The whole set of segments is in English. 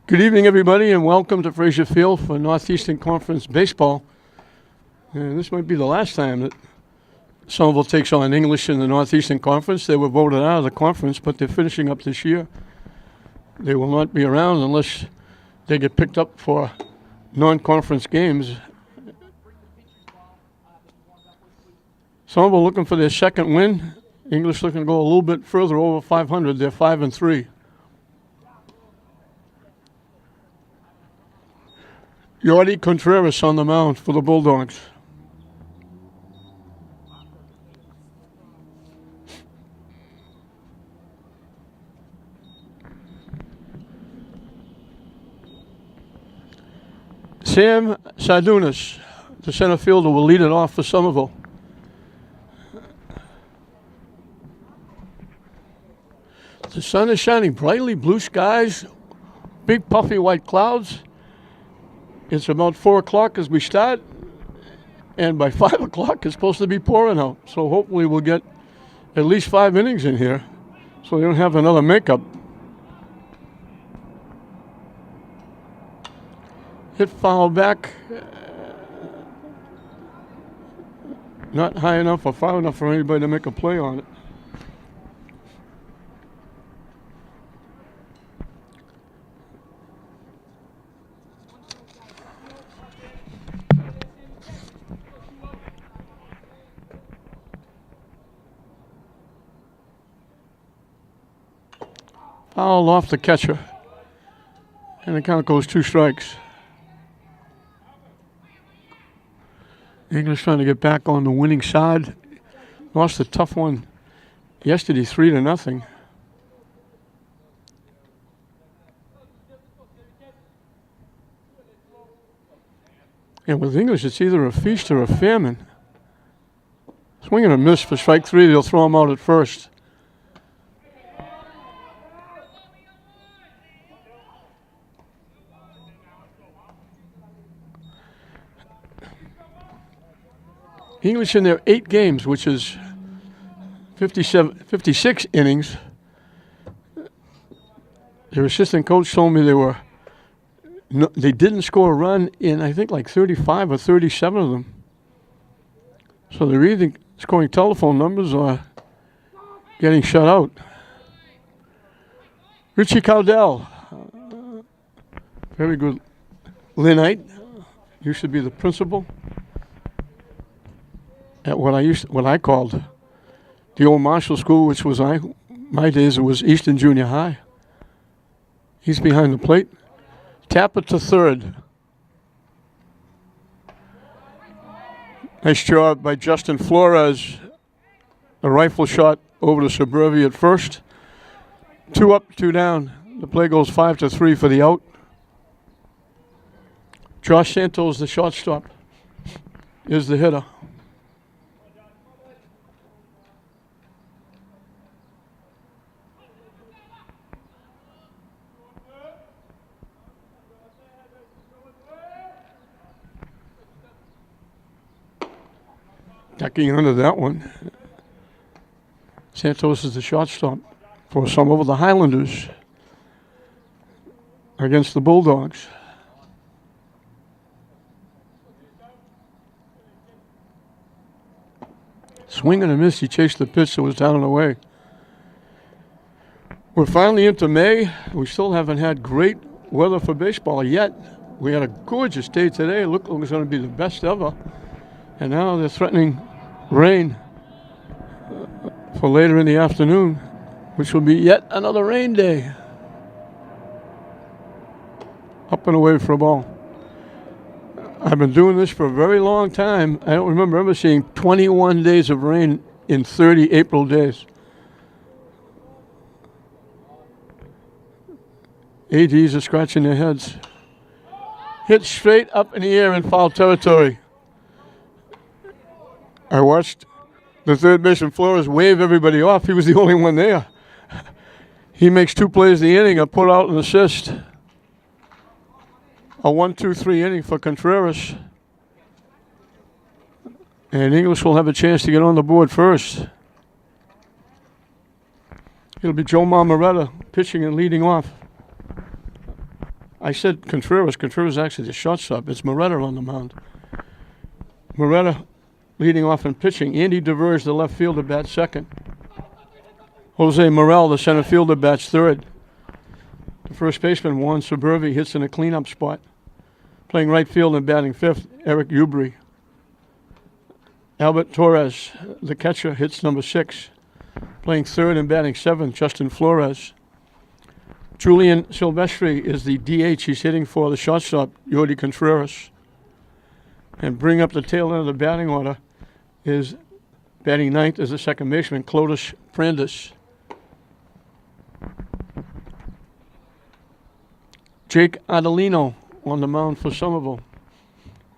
Good evening, everybody, and welcome to Fraser Field for Northeastern Conference Baseball. And this might be the last time that Somerville takes on English in the Northeastern Conference. They were voted out of the conference, but they're finishing up this year. They will not be around unless they get picked up for non-conference games. Somerville looking for their second win. English looking to go a little bit further over 500. They're 5-3. Yordi Contreras on the mound for the Bulldogs. Sam Sardunas, the center fielder, will lead it off for Somerville. The sun is shining brightly, blue skies, big puffy white clouds. It's about 4 o'clock as we start, and by 5 o'clock it's supposed to be pouring out. So hopefully we'll get at least 5 innings in here so we don't have another makeup. Hit foul back. Not high enough or far enough for anybody to make a play on it. Foul off the catcher. And the count goes 2 strikes. English trying to get back on the winning side. Lost a tough one yesterday, 3-0. And with English, it's either a feast or a famine. Swing and a miss for strike 3. They'll throw him out at first. English in their 8 games, which is 56 innings. Their assistant coach told me they didn't score a run in, I think, like 35 or 37 of them. So they're either scoring telephone numbers or getting shut out. Richie Cowdell, very good Lynnite, used to be the principal at what I called the old Marshall School, which was my days. It was Easton Junior High. He's behind the plate. Tap it to third. Nice job by Justin Flores. A rifle shot over to Somerville at first. 2 up, 2 down. The play goes 5-3 for the out. Josh Santos, the shortstop, is the hitter. Ducking under that one. Santos is the shortstop for some of the Highlanders against the Bulldogs. Swing and a miss. He chased the pitch that was down and away. We're finally into May. We still haven't had great weather for baseball yet. We had a gorgeous day today. It looked like it was going to be the best ever. And now they're threatening rain for later in the afternoon, which will be yet another rain day. Up and away for a ball. I've been doing this for a very long time. I don't remember ever seeing 21 days of rain in 30 April days. ADs are scratching their heads. Hit straight up in the air in foul territory. I watched the third baseman Flores wave everybody off. He was the only one there. He makes 2 plays the inning, a put out and assist. A 1-2-3 inning for Contreras. And English will have a chance to get on the board first. It'll be Joe Marmoretta pitching and leading off. I said Contreras. Contreras is actually the shortstop. It's Moretta on the mound. Moretta leading off and pitching. Andy DeVerge, the left fielder, bats second. Jose Morel, the center fielder, bats third. The first baseman, Juan Somerville, hits in a cleanup spot. Playing right field and batting fifth, Eric Ubry. Albert Torres, the catcher, hits number 6. Playing third and batting seventh, Justin Flores. Julian Silvestri is the DH. He's hitting for the shortstop, Yordi Contreras. And bring up the tail end of the batting order is batting ninth is the second baseman, Clotis Prandis. Jake Adelino on the mound for Somerville.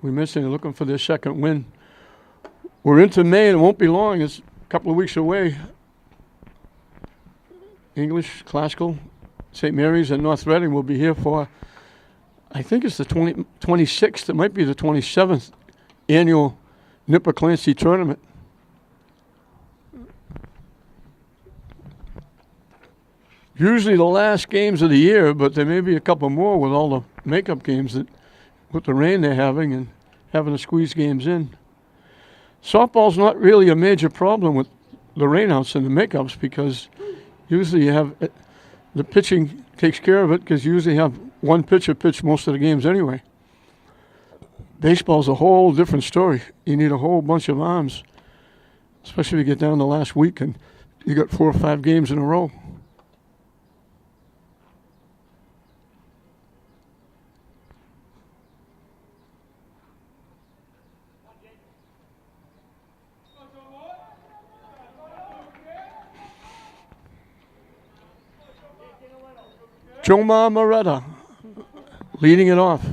We missed him, looking for their second win. We're into May and it won't be long. It's a couple of weeks away. English, Classical, St. Mary's, and North Reading will be here for, I think it's the 26th. It might be the 27th annual Nipper Clancy tournament. Usually the last games of the year, but there may be a couple more with all the makeup games that, with the rain they're having and having to squeeze games in. Softball's not really a major problem with the rainouts and the makeups because usually you have the pitching takes care of it because you usually have one pitcher pitch most of the games anyway. Baseball's a whole different story. You need a whole bunch of arms, especially if you get down the last week and you got 4 or 5 games in a row. Jomar Moretta leading it off.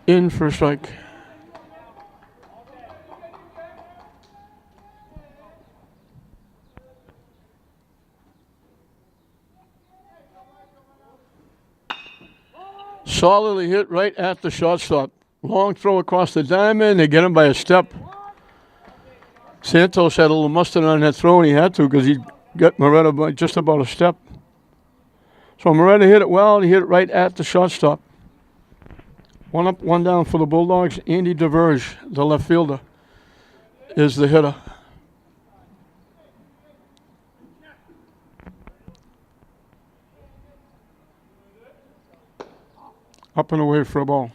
In for a strike. Solidly hit right at the shortstop. Long throw across the diamond. They get him by a step. Santos had a little mustard on that throw, and he had to because he got Moretta by just about a step. So Moretta hit it well, and he hit it right at the shortstop. 1 up, 1 down for the Bulldogs. Andy DeVerge, the left fielder, is the hitter. Up and away for a ball.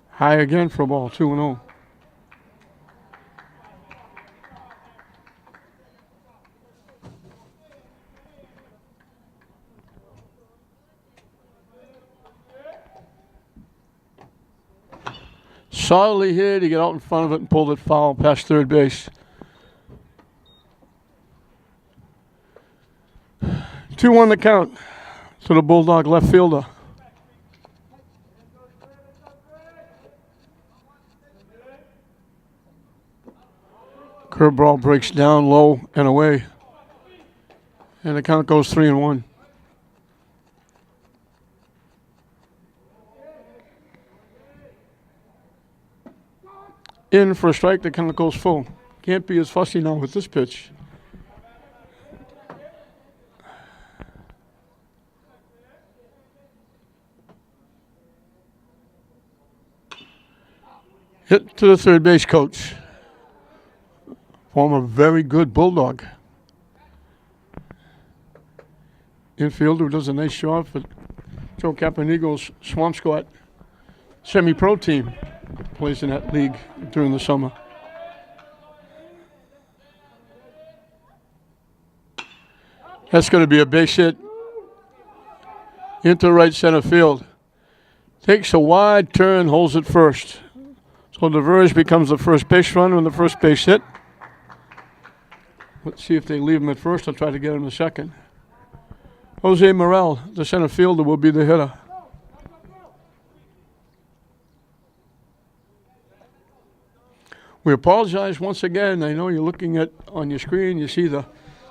High again for a ball, 2-0. Solidly hit, he got out in front of it and pulled it foul past third base. 2-1 the count to the Bulldog left fielder. Curveball breaks down low and away. And the count goes 3-1. In for a strike, the count goes full. Can't be as fussy now with this pitch. Hit to the third base coach. Former very good Bulldog. Infielder who does a nice job for Joe Caponigo's Swampscott semi-pro team. Plays in that league during the summer. That's going to be a base hit into right center field. Takes a wide turn, holds it first. So DeVerge becomes the first base runner and the first base hit. Let's see if they leave him at first. I'll try to get him a second. Jose Morel, the center fielder, will be the hitter. We apologize once again. I know you're looking at on your screen. You see the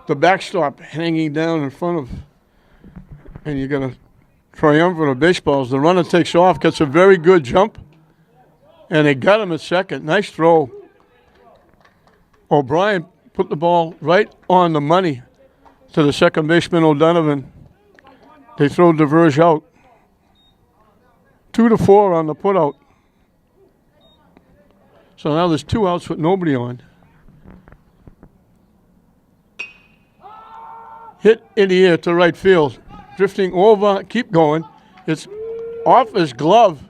backstop hanging down in front of, and you're going to triumvirate of baseballs. The runner takes off, gets a very good jump, and they got him at second. Nice throw. O'Brien put the ball right on the money to the second baseman, O'Donovan. They throw Diverge out. 2-4 on the putout. So now there's 2 outs with nobody on. Hit in the air to right field. Drifting over, keep going. It's off his glove.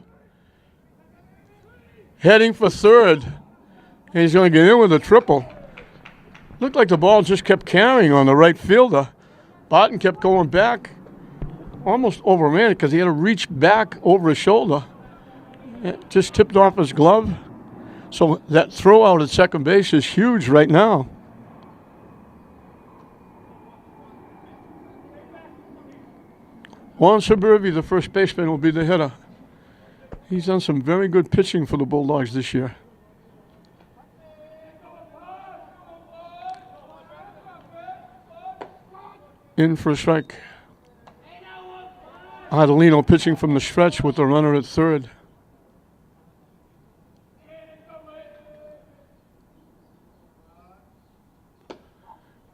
Heading for third. And he's going to get in with a triple. Looked like the ball just kept carrying on the right fielder. Barton kept going back. Almost overran it because he had to reach back over his shoulder. It just tipped off his glove. So that throw out at second base is huge right now. Juan Somerville, the first baseman, will be the hitter. He's done some very good pitching for the Bulldogs this year. In for a strike. Adelino pitching from the stretch with the runner at third.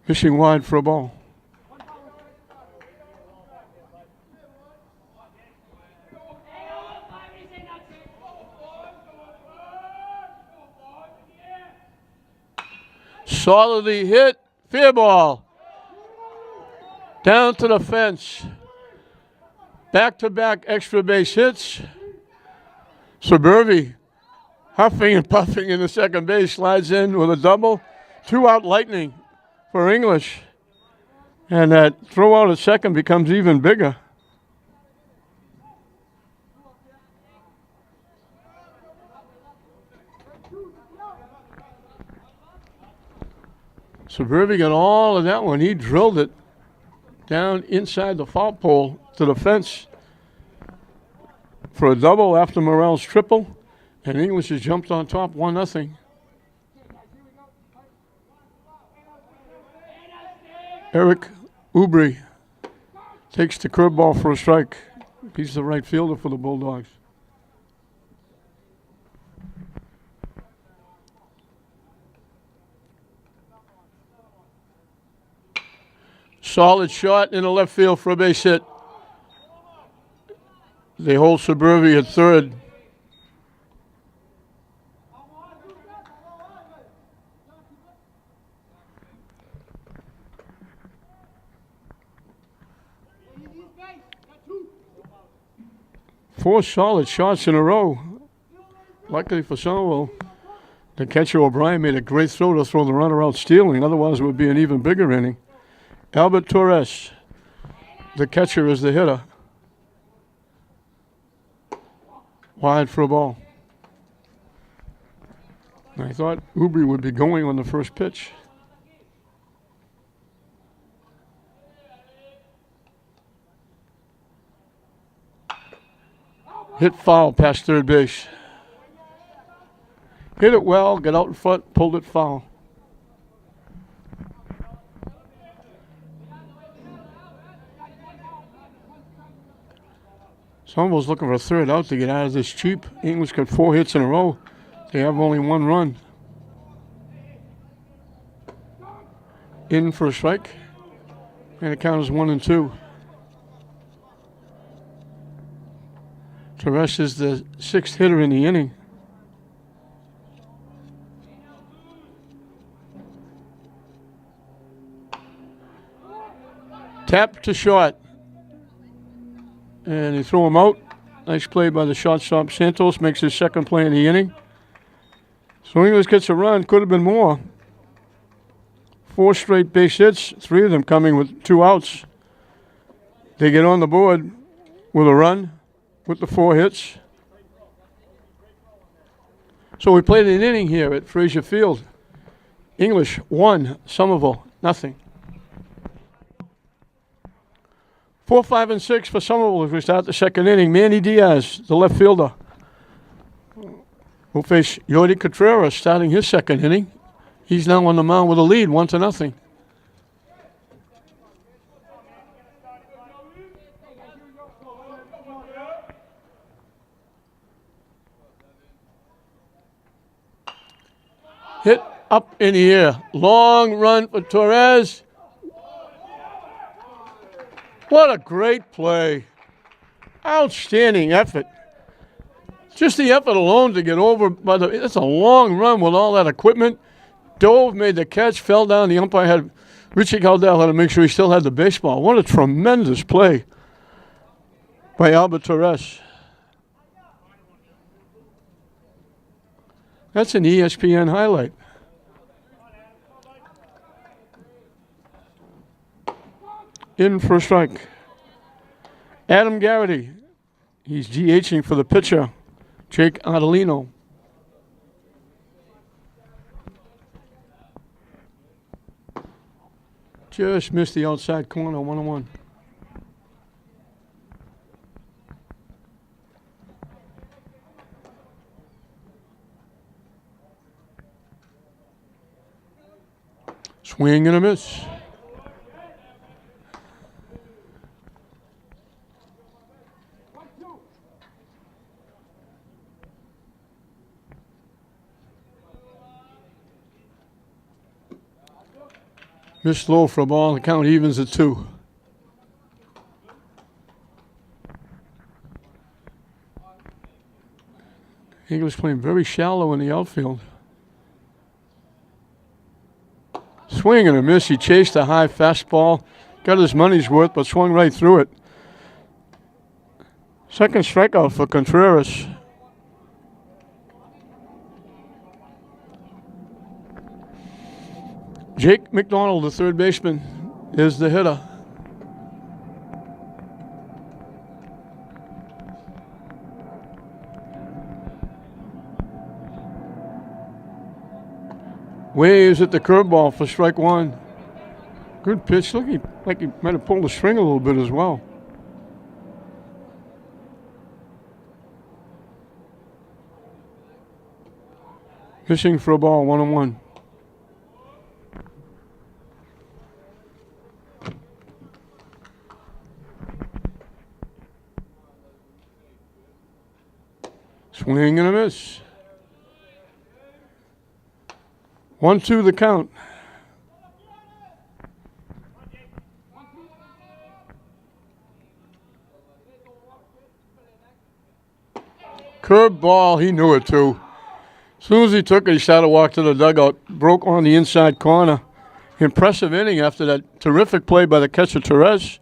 Fishing wide for a ball. Solidly hit. Fair ball. Down to the fence. Back-to-back extra base hits. Somerville, huffing and puffing in the second base, slides in with a double. 2-out lightning for English. And that throw out at second becomes even bigger. Somerville got all of that one. He drilled it down inside the foul pole to the fence for a double after Morrell's triple. And English has jumped on top 1-0. Eric Ubri takes the curveball for a strike. He's the right fielder for the Bulldogs. Solid shot in the left field for a base hit. They hold Somerville at third. Four solid shots in a row. Luckily for Somerville, the catcher O'Brien made a great throw to throw the runner out stealing. Otherwise, it would be an even bigger inning. Albert Torres, the catcher, is the hitter. Wide for a ball. I thought Ubri would be going on the first pitch. Hit foul past third base. Hit it well, got out in front, pulled it foul. Somerville's looking for a third out to get out of this cheap. English got 4 hits in a row. They have only 1 run. In for a strike. And the count is 1-2. Torres is the 6th hitter in the inning. Tap to short. And they throw him out. Nice play by the shortstop. Santos makes his second play in the inning. So English gets a run. Could have been more. 4 straight base hits, 3 of them coming with 2 outs. They get on the board with a run with the 4 hits. So we played an inning here at Frazier Field. English 1, Somerville nothing. 4, 5, and 6 for Somerville as we start the second inning. Manny Diaz, the left fielder, will face Yordi Contreras starting his second inning. He's now on the mound with a lead, 1-0. Hit up in the air. Long run for Torres. What a great play. Outstanding effort. Just the effort alone to get over, but it's a long run with all that equipment. Dove, made the catch, fell down. The umpire had, Richie Caldell had to make sure he still had the baseball. What a tremendous play by Albert Torres. That's an ESPN highlight. In for a strike. Adam Garrity. He's DHing for the pitcher, Jake Adelino. Just missed the outside corner, 1-1. Swing and a miss. Missed low for a ball. The count evens at 2. Eagles playing very shallow in the outfield. Swing and a miss. He chased a high fastball. Got his money's worth, but swung right through it. Second strikeout for Contreras. Jake McDonald, the third baseman, is the hitter. Waves at the curveball for strike 1. Good pitch. Looking like he might have pulled the string a little bit as well. Fishing for a ball, 1-1. Swing and a miss. 1-2 the count. Curved ball, he knew it too. As soon as he took it, he started to walk to the dugout. Broke on the inside corner. Impressive inning after that terrific play by the catcher Torres.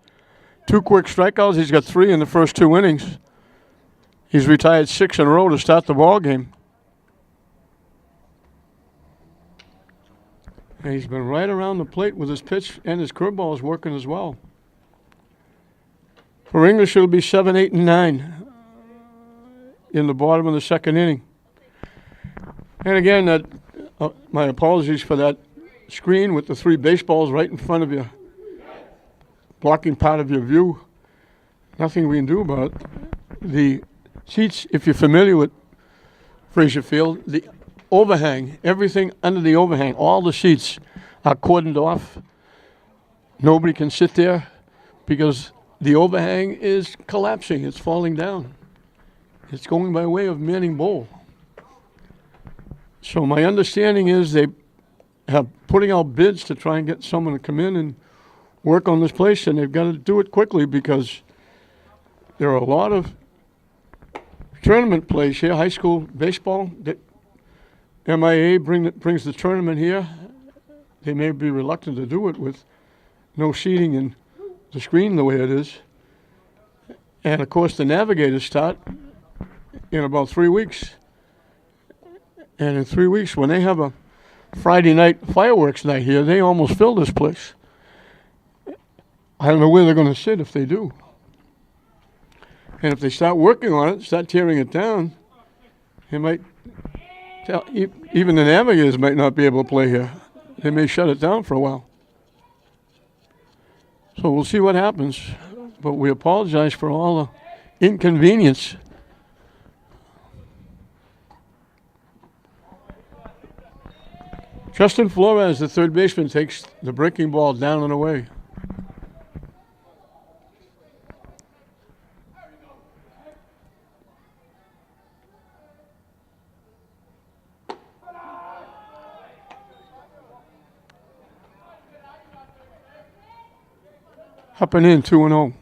2 quick strikeouts. He's got 3 in the first 2 innings. He's retired 6 in a row to start the ball game. And he's been right around the plate with his pitch, and his curveball is working as well. For English, it'll be 7, 8, and 9 in the bottom of the second inning. And again, my apologies for that screen with the 3 baseballs right in front of you, blocking part of your view. Nothing we can do about it. The seats, if you're familiar with Frazier Field, the overhang, everything under the overhang, all the seats are cordoned off. Nobody can sit there because the overhang is collapsing. It's falling down. It's going by way of Manning Bowl. So my understanding is they have putting out bids to try and get someone to come in and work on this place, and they've got to do it quickly because there are a lot of tournament plays here, high school baseball. That MIA brings the tournament here. They may be reluctant to do it with no seating and the screen the way it is. And, of course, the Navigators start in about 3 weeks. And in 3 weeks, when they have a Friday night fireworks night here, they almost fill this place. I don't know where they're going to sit if they do. And if they start working on it, start tearing it down, they might tell, even the Navigators might not be able to play here. They may shut it down for a while. So we'll see what happens. But we apologize for all the inconvenience. Justin Flores, the third baseman, takes the breaking ball down and away. Up and in, 2-0.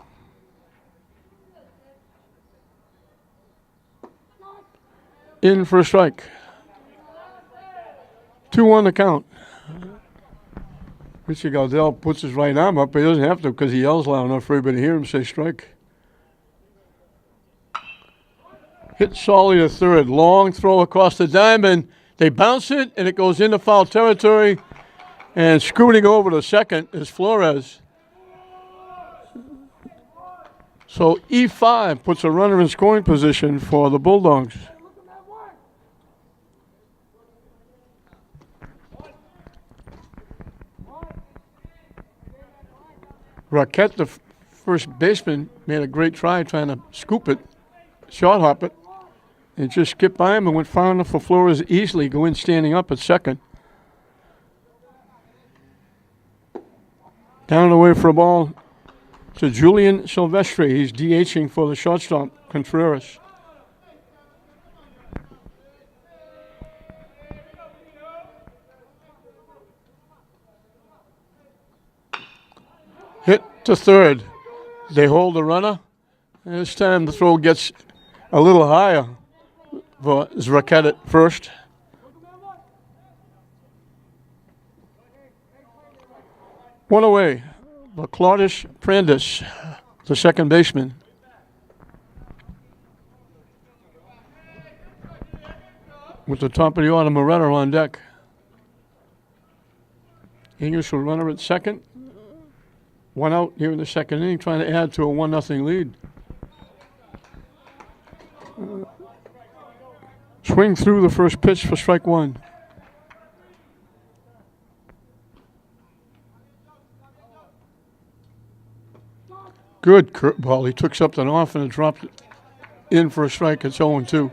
In for a strike. 2-1 the count. Richie Gaudell puts his right arm up, but he doesn't have to because he yells loud enough for everybody to hear him say strike. Hit Solly to third. Long throw across the diamond. They bounce it, and it goes into foul territory. And scooting over to second is Flores. So E5 puts a runner in scoring position for the Bulldogs. Raquette, the first baseman, made a great try trying to scoop it, short hop it, and just skipped by him and went far enough for Flores to easily go in standing up at second. Down and away for a ball to Julian Silvestri. He's DHing for the shortstop, Contreras. Hit to third. They hold the runner. And this time the throw gets a little higher for Raquette at first. One away. Claudius Prandis, the second baseman. With the top of the order, Moretta on deck. English will runner at second. One out here in the second inning, trying to add to a 1-0 lead. Swing through the first pitch for strike one. Good curveball. He took something off and it dropped it in for a strike. It's 0-2.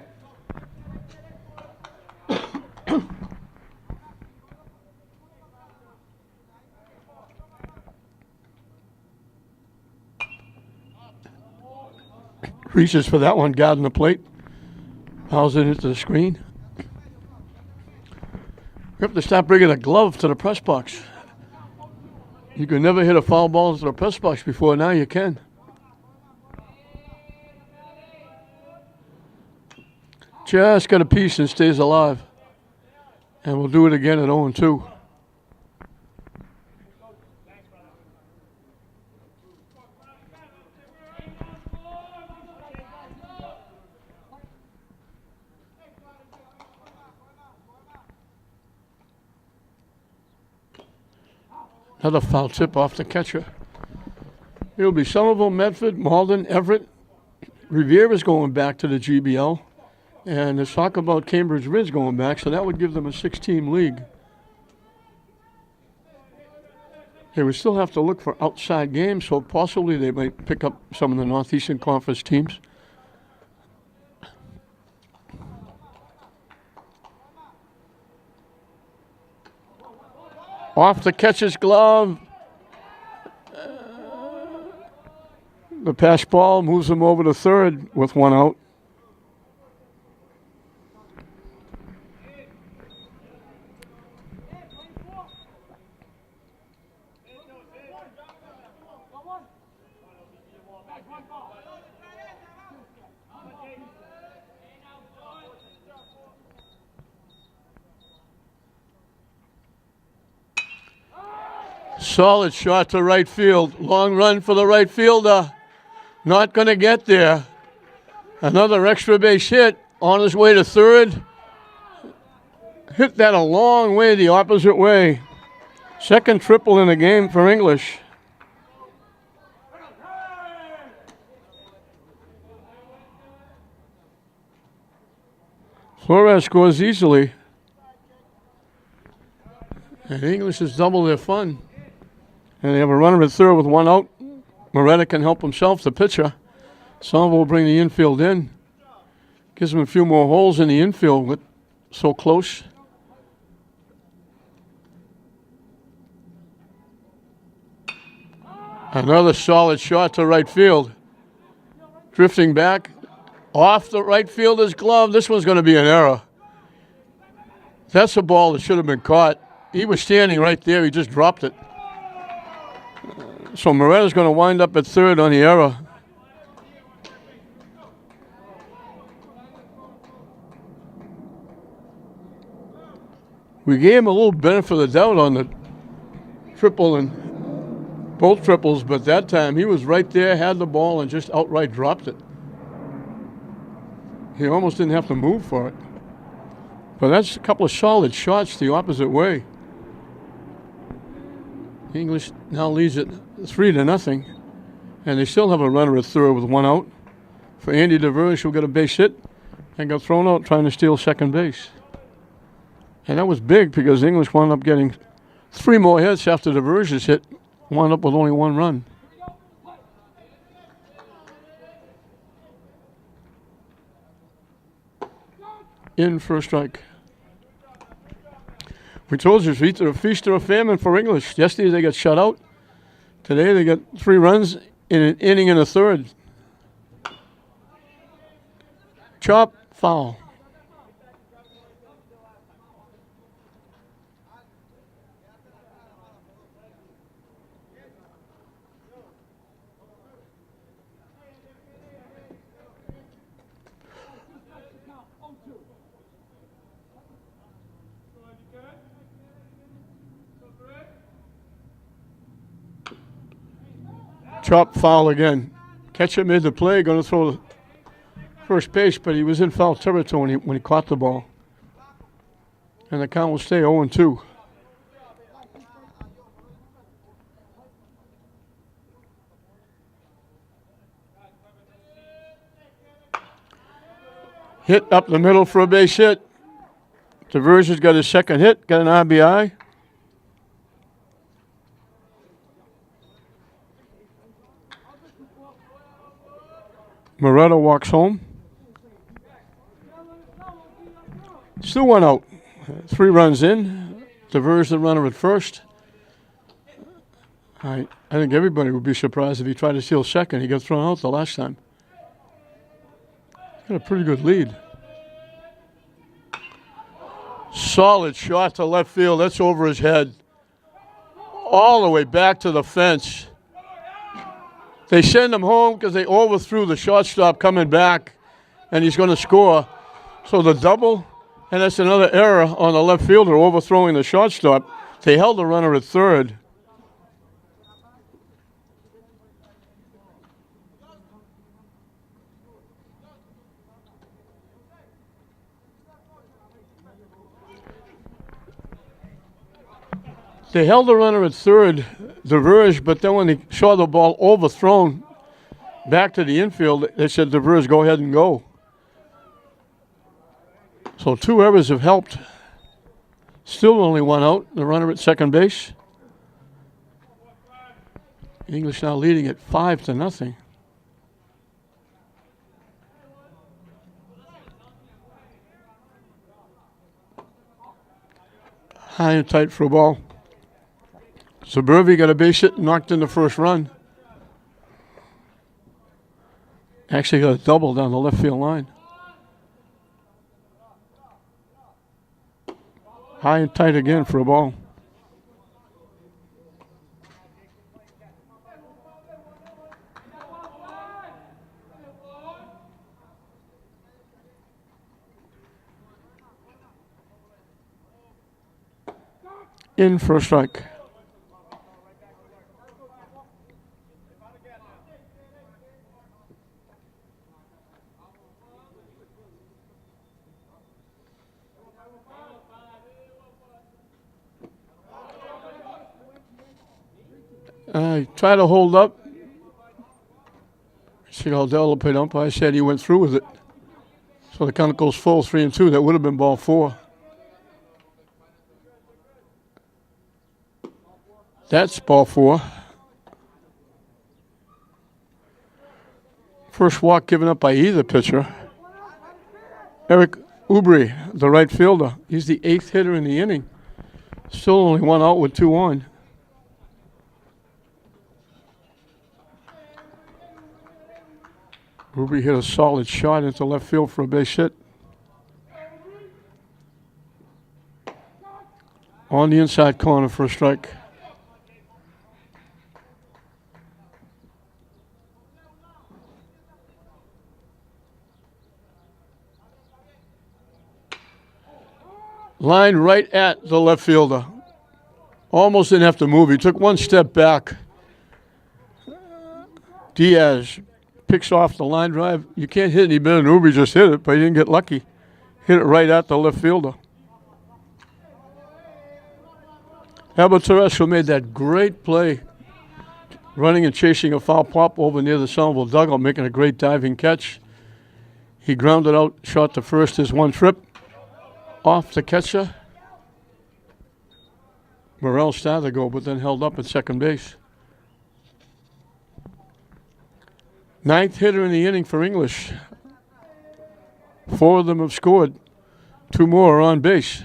Reaches for that one, guarding the plate. Fouls it into the screen. We have to stop bringing a glove to the press box. You could never hit a foul ball into the press box before. Now you can. Just got a piece and stays alive. And we'll do it again at 0-2. Another foul tip off the catcher. It'll be Somerville, Medford, Malden, Everett. Riviera's going back to the GBL. And there's talk about Cambridge Ridge going back, so that would give them a 6-team league. They would still have to look for outside games, so possibly they might pick up some of the Northeastern Conference teams. Off the catcher's glove. The pass ball moves him over to third with one out. Solid shot to right field. Long run for the right fielder. Not going to get there. Another extra base hit on his way to third. Hit that a long way the opposite way. Second triple in the game for English. Flores scores easily. And English has doubled their fun. And they have a runner at third with one out. Moretta can help himself, the pitcher. Somerville will bring the infield in. Gives him a few more holes in the infield, but so close. Another solid shot to right field. Drifting back. Off the right fielder's glove. This one's going to be an error. That's a ball that should have been caught. He was standing right there. He just dropped it. So Moretta's going to wind up at third on the error. We gave him a little benefit of the doubt on the triple and both triples, but that time he was right there, had the ball, and just outright dropped it. He almost didn't have to move for it. But that's a couple of solid shots the opposite way. English now leads it 3-0, and they still have a runner at third with one out. For Andy DeVerge, who got a base hit and got thrown out trying to steal second base. And that was big because English wound up getting 3 more hits after DeVerge's hit, wound up with only 1 run. In for a strike. We told you it's either a feast or a famine for English. Yesterday they got shut out. Today they got 3 runs in an inning and a third. Chop, foul. Chop, foul again. Catcher made the play, going to throw the first base, but he was in foul territory when he caught the ball. And the count will stay 0-2. Hit up the middle for a base hit. DeVerge has got his second hit, got an RBI. Moretta walks home. Still 1 out. 3 runs in. DeVerge the runner at first. I think everybody would be surprised if he tried to steal second. He got thrown out the last time. Got a pretty good lead. Solid shot to left field. That's over his head. All the way back to the fence. They send him home because they overthrew the shortstop coming back, and he's going to score. So the double, and that's another error on the left fielder overthrowing the shortstop. They held the runner at third. They held the runner at third, DeVerge, but then when they saw the ball overthrown back to the infield, they said, DeVerge, go ahead and go. So 2 errors have helped. Still only 1 out, the runner at second base. English now leading at 5-0. High and tight for a ball. Somerville got a base hit, knocked in the first run. Actually got a double down the left field line. High and tight again for a ball. In for a strike. Try to hold up. Cigaldell, the plate umpire, said he went through with it. So the count goes full, 3-2. That would have been ball 4. That's ball 4. First walk given up by either pitcher. Eric Ubri, the right fielder. He's the 8th hitter in the inning. Still only 1 out with 2 on. Ruby hit a solid shot into left field for a base hit. On the inside corner for a strike. Line right at the left fielder. Almost didn't have to move. He took one step back. Diaz picks off the line drive. You can't hit any better than Ubi just hit it, but he didn't get lucky. Hit it right at the left fielder. Albert Teresco made that great play, running and chasing a foul pop over near the Somerville dugout, making a great diving catch. He grounded out, shot to first his one trip, off the catcher. Morrell started to go, but then held up at second base. Ninth hitter in the inning for English. 4 of them have scored. 2 more are on base.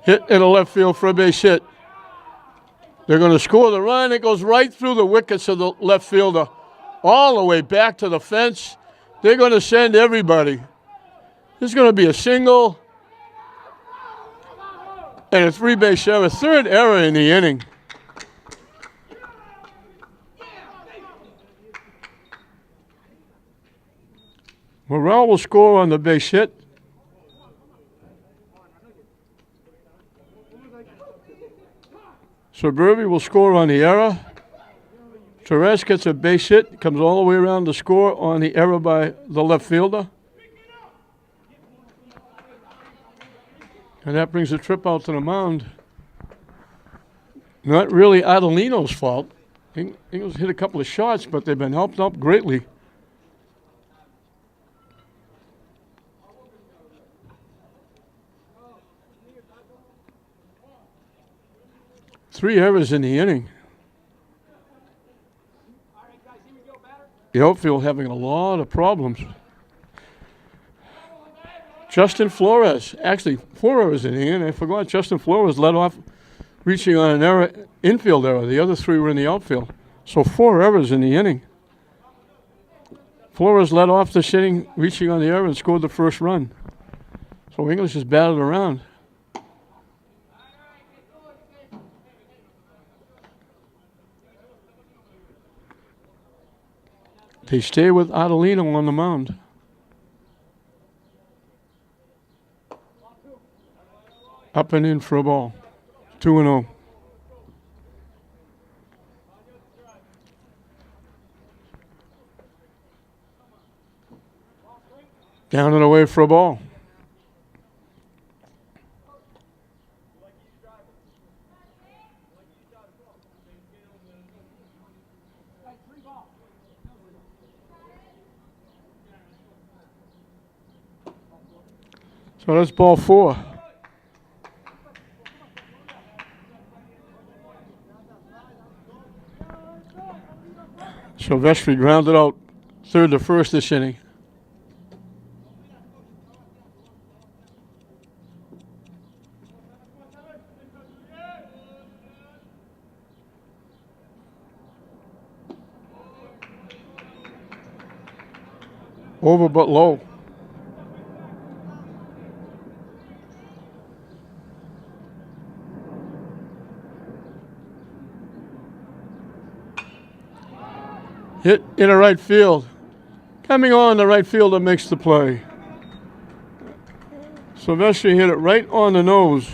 Hit in the left field for a base hit. They're going to score the run. It goes right through the wickets of the left fielder, all the way back to the fence. They're going to send everybody. There's going to be a single and a 3-base error. 3rd error in the inning. Morrell will score on the base hit. Somerville will score on the error. Torres gets a base hit, comes all the way around to score on the error by the left fielder. And that brings the trip out to the mound. Not really Adelino's fault. Ingles hit a couple of shots, but they've been helped up greatly. Three errors in the inning. The outfield having a lot of problems. Justin Flores, actually 4 errors in the inning. I forgot Justin Flores led off reaching on an error, infield error. The other 3 were in the outfield. So 4 errors in the inning. Flores led off the inning, reaching on the error and scored the first run. So English is batted around. They stay with Adelino on the mound. Up and in for a ball. 2-0. Down and away for a ball. So that's ball 4. Silvestri grounded out 3rd to 1st this inning. Over but low. Hit in a right field. Coming on, the right fielder makes the play. Silvestri hit it right on the nose.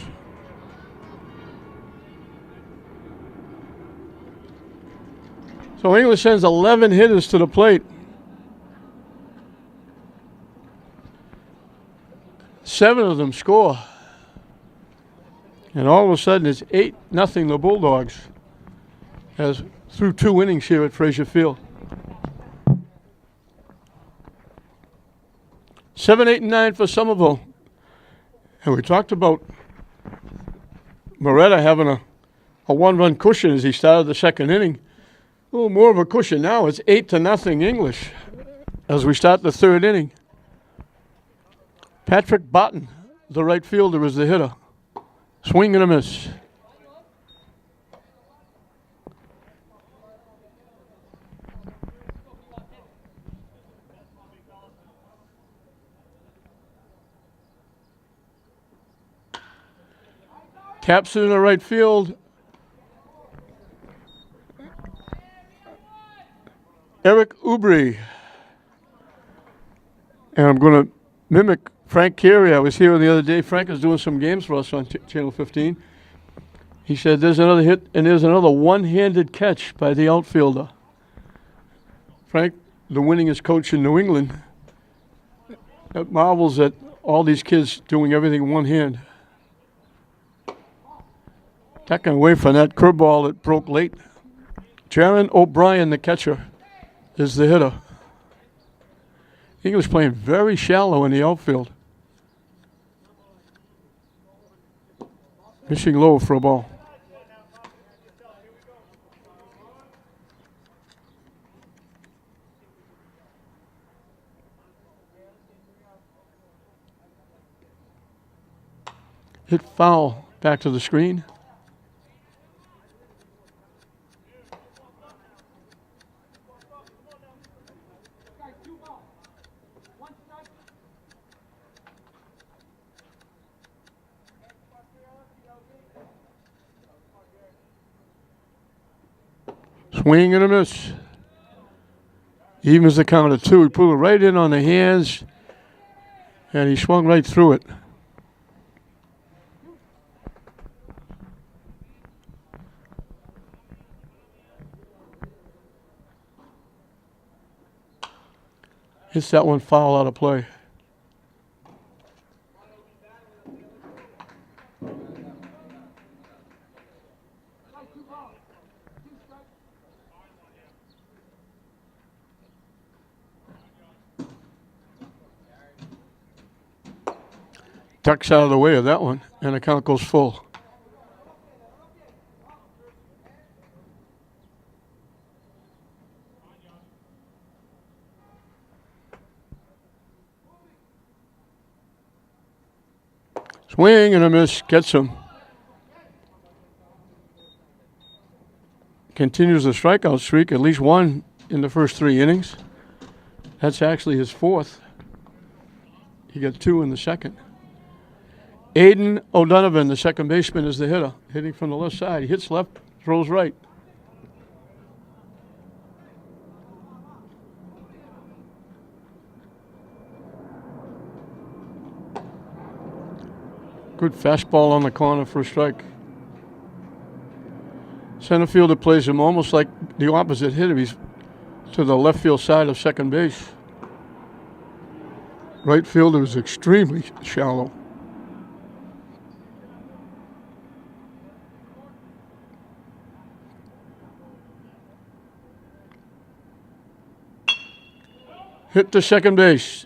So English sends 11 hitters to the plate. 7 of them score. And all of a sudden it's 8-0 the Bulldogs as through 2 innings here at Frazier Field. 7, 8, and 9 for Somerville. And we talked about Moretta having a 1-run cushion as he started the 2nd inning. A little more of a cushion now. It's 8-0 English as we start the 3rd inning. Patrick Botten, the right fielder, is the hitter. Swing and a miss. Taps it in the right field. Eric Ubry And I'm going to mimic Frank Carey. I was here the other day. Frank is doing some games for us on Channel 15. He said there's another hit and there's another one-handed catch by the outfielder. Frank, the winningest coach in New England, marvels at all these kids doing everything one hand. Taking away from that curveball that broke late. Jaron O'Brien, the catcher, is the hitter. He was playing very shallow in the outfield. Pitching low for a ball. Hit foul back to the screen. Swing and a miss. Evens the count at 2. He pulled it right in on the hands, and he swung right through it. Hits that one foul out of play. Ducks out of the way of that one, and the count goes full. Swing and a miss, gets him. Continues the strikeout streak, at least one in the first 3 innings. That's actually his 4th. He got 2 in the second. Aiden O'Donovan, the second baseman, is the hitter, hitting from the left side. He hits left, throws right. Good fastball on the corner for a strike. Center fielder plays him almost like the opposite hitter. He's to the left field side of second base. Right fielder is extremely shallow. Hit to second base.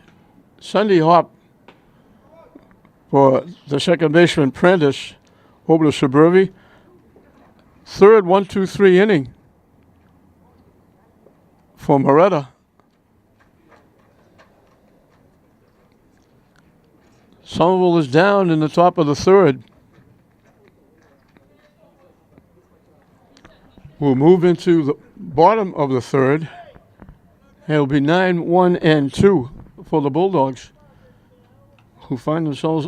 Sunday hop for the second baseman, Prentice, over to Somerville. Third 1-2-3 inning for Moretta. Somerville is down in the top of the third. We'll move into the bottom of the third. It'll be 9-1-2 for the Bulldogs, who find themselves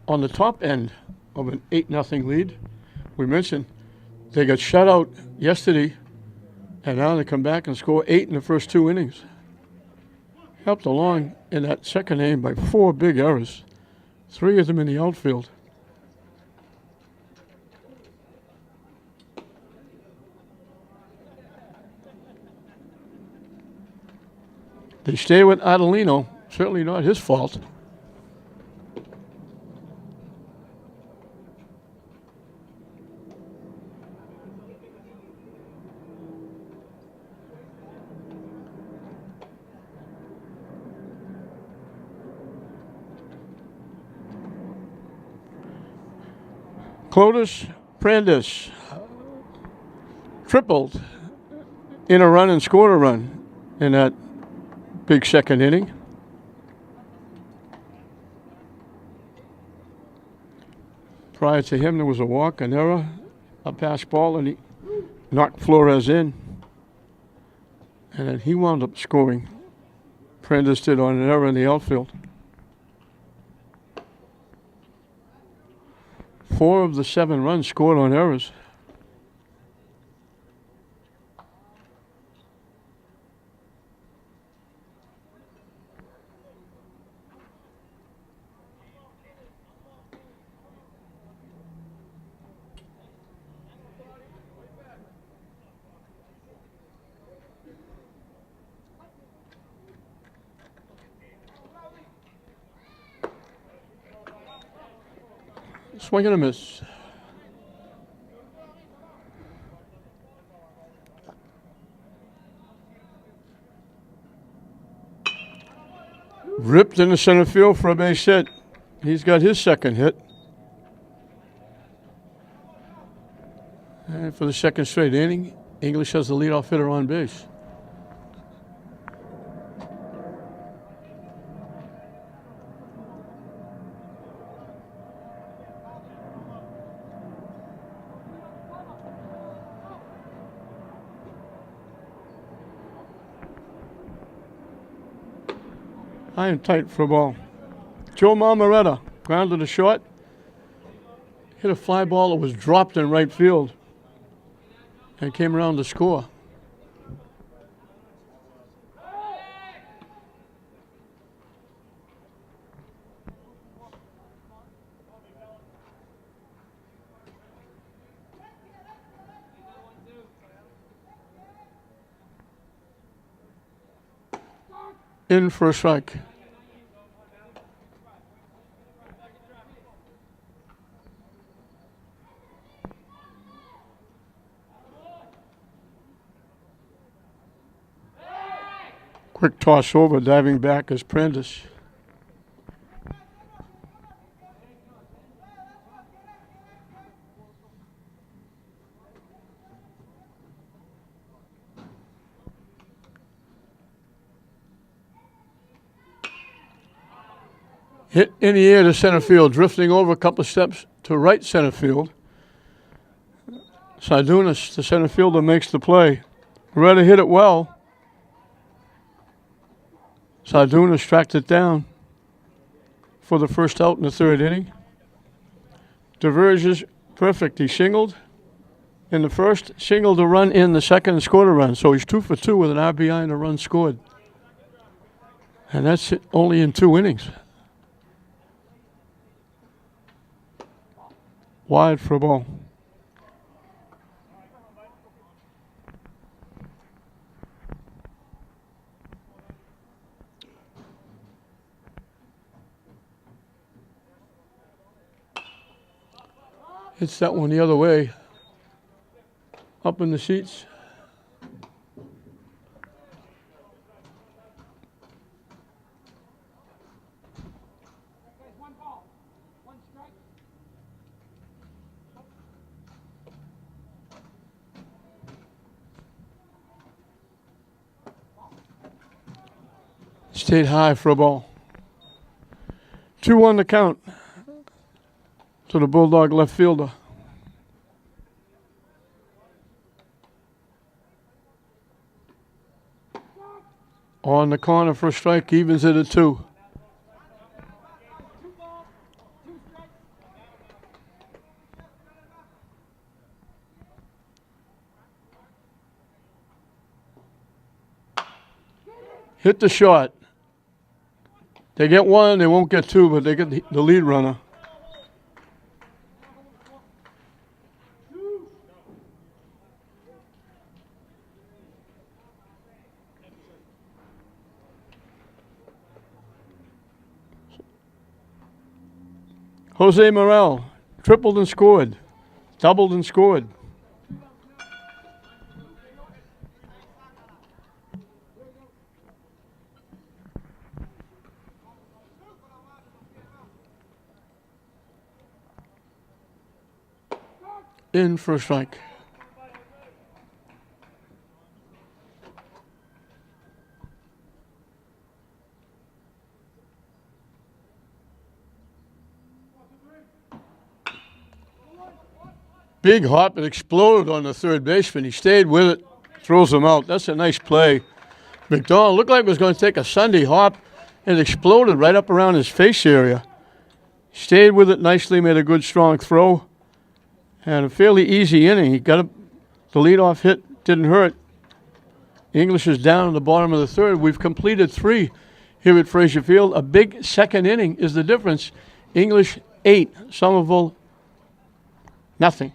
on the top end of an 8-0 lead. We mentioned they got shut out yesterday, and now they come back and score 8 in the first 2 innings. Helped along in that second inning by 4 big errors, 3 of them in the outfield. They stay with Adelino, certainly not his fault. Clovis Prentice tripled in a run and scored a run in that big second inning. Prior to him, there was a walk, an error, a pass ball, and he knocked Flores in. And then he wound up scoring. Prentice did on an error in the outfield. 4 of the 7 runs scored on errors. Swing and a miss. Ripped in the center field for a base hit. He's got his second hit. And for the second straight inning, English has the leadoff hitter on base. High and tight for a ball. Joe Marmoretta grounded to short. Hit a fly ball that was dropped in right field and came around to score. In for a strike. Quick toss over, diving back is Prentice. Hit in the air to center field, drifting over a couple of steps to right center field. Sardunas, the center fielder, makes the play. Moretta hit it well. Sardunas tracked it down for the first out in the third inning. Diverges perfect. He singled in the first, singled a run in the second, and scored a run. So he's 2 for 2 with an RBI and a run scored. And that's it, only in 2 innings. Wide for a ball. Hits that one the other way. Up in the seats. Stayed high for a ball. 2-1 the count to the Bulldog left fielder. On the corner for a strike, evens it at 2. Hit the shot. They get 1, they won't get 2, but they get the lead runner. Jose Morel tripled and scored, doubled and scored. In for a strike. Big hop, it exploded on the third baseman. He stayed with it, throws him out. That's a nice play. McDonald looked like it was going to take a Sunday hop. It exploded right up around his face area. Stayed with it nicely, made a good strong throw. And a fairly easy inning. He got the leadoff hit, didn't hurt. English is down in the bottom of the third. We've completed 3 here at Frazier Field. A big second inning is the difference. English 8, Somerville nothing.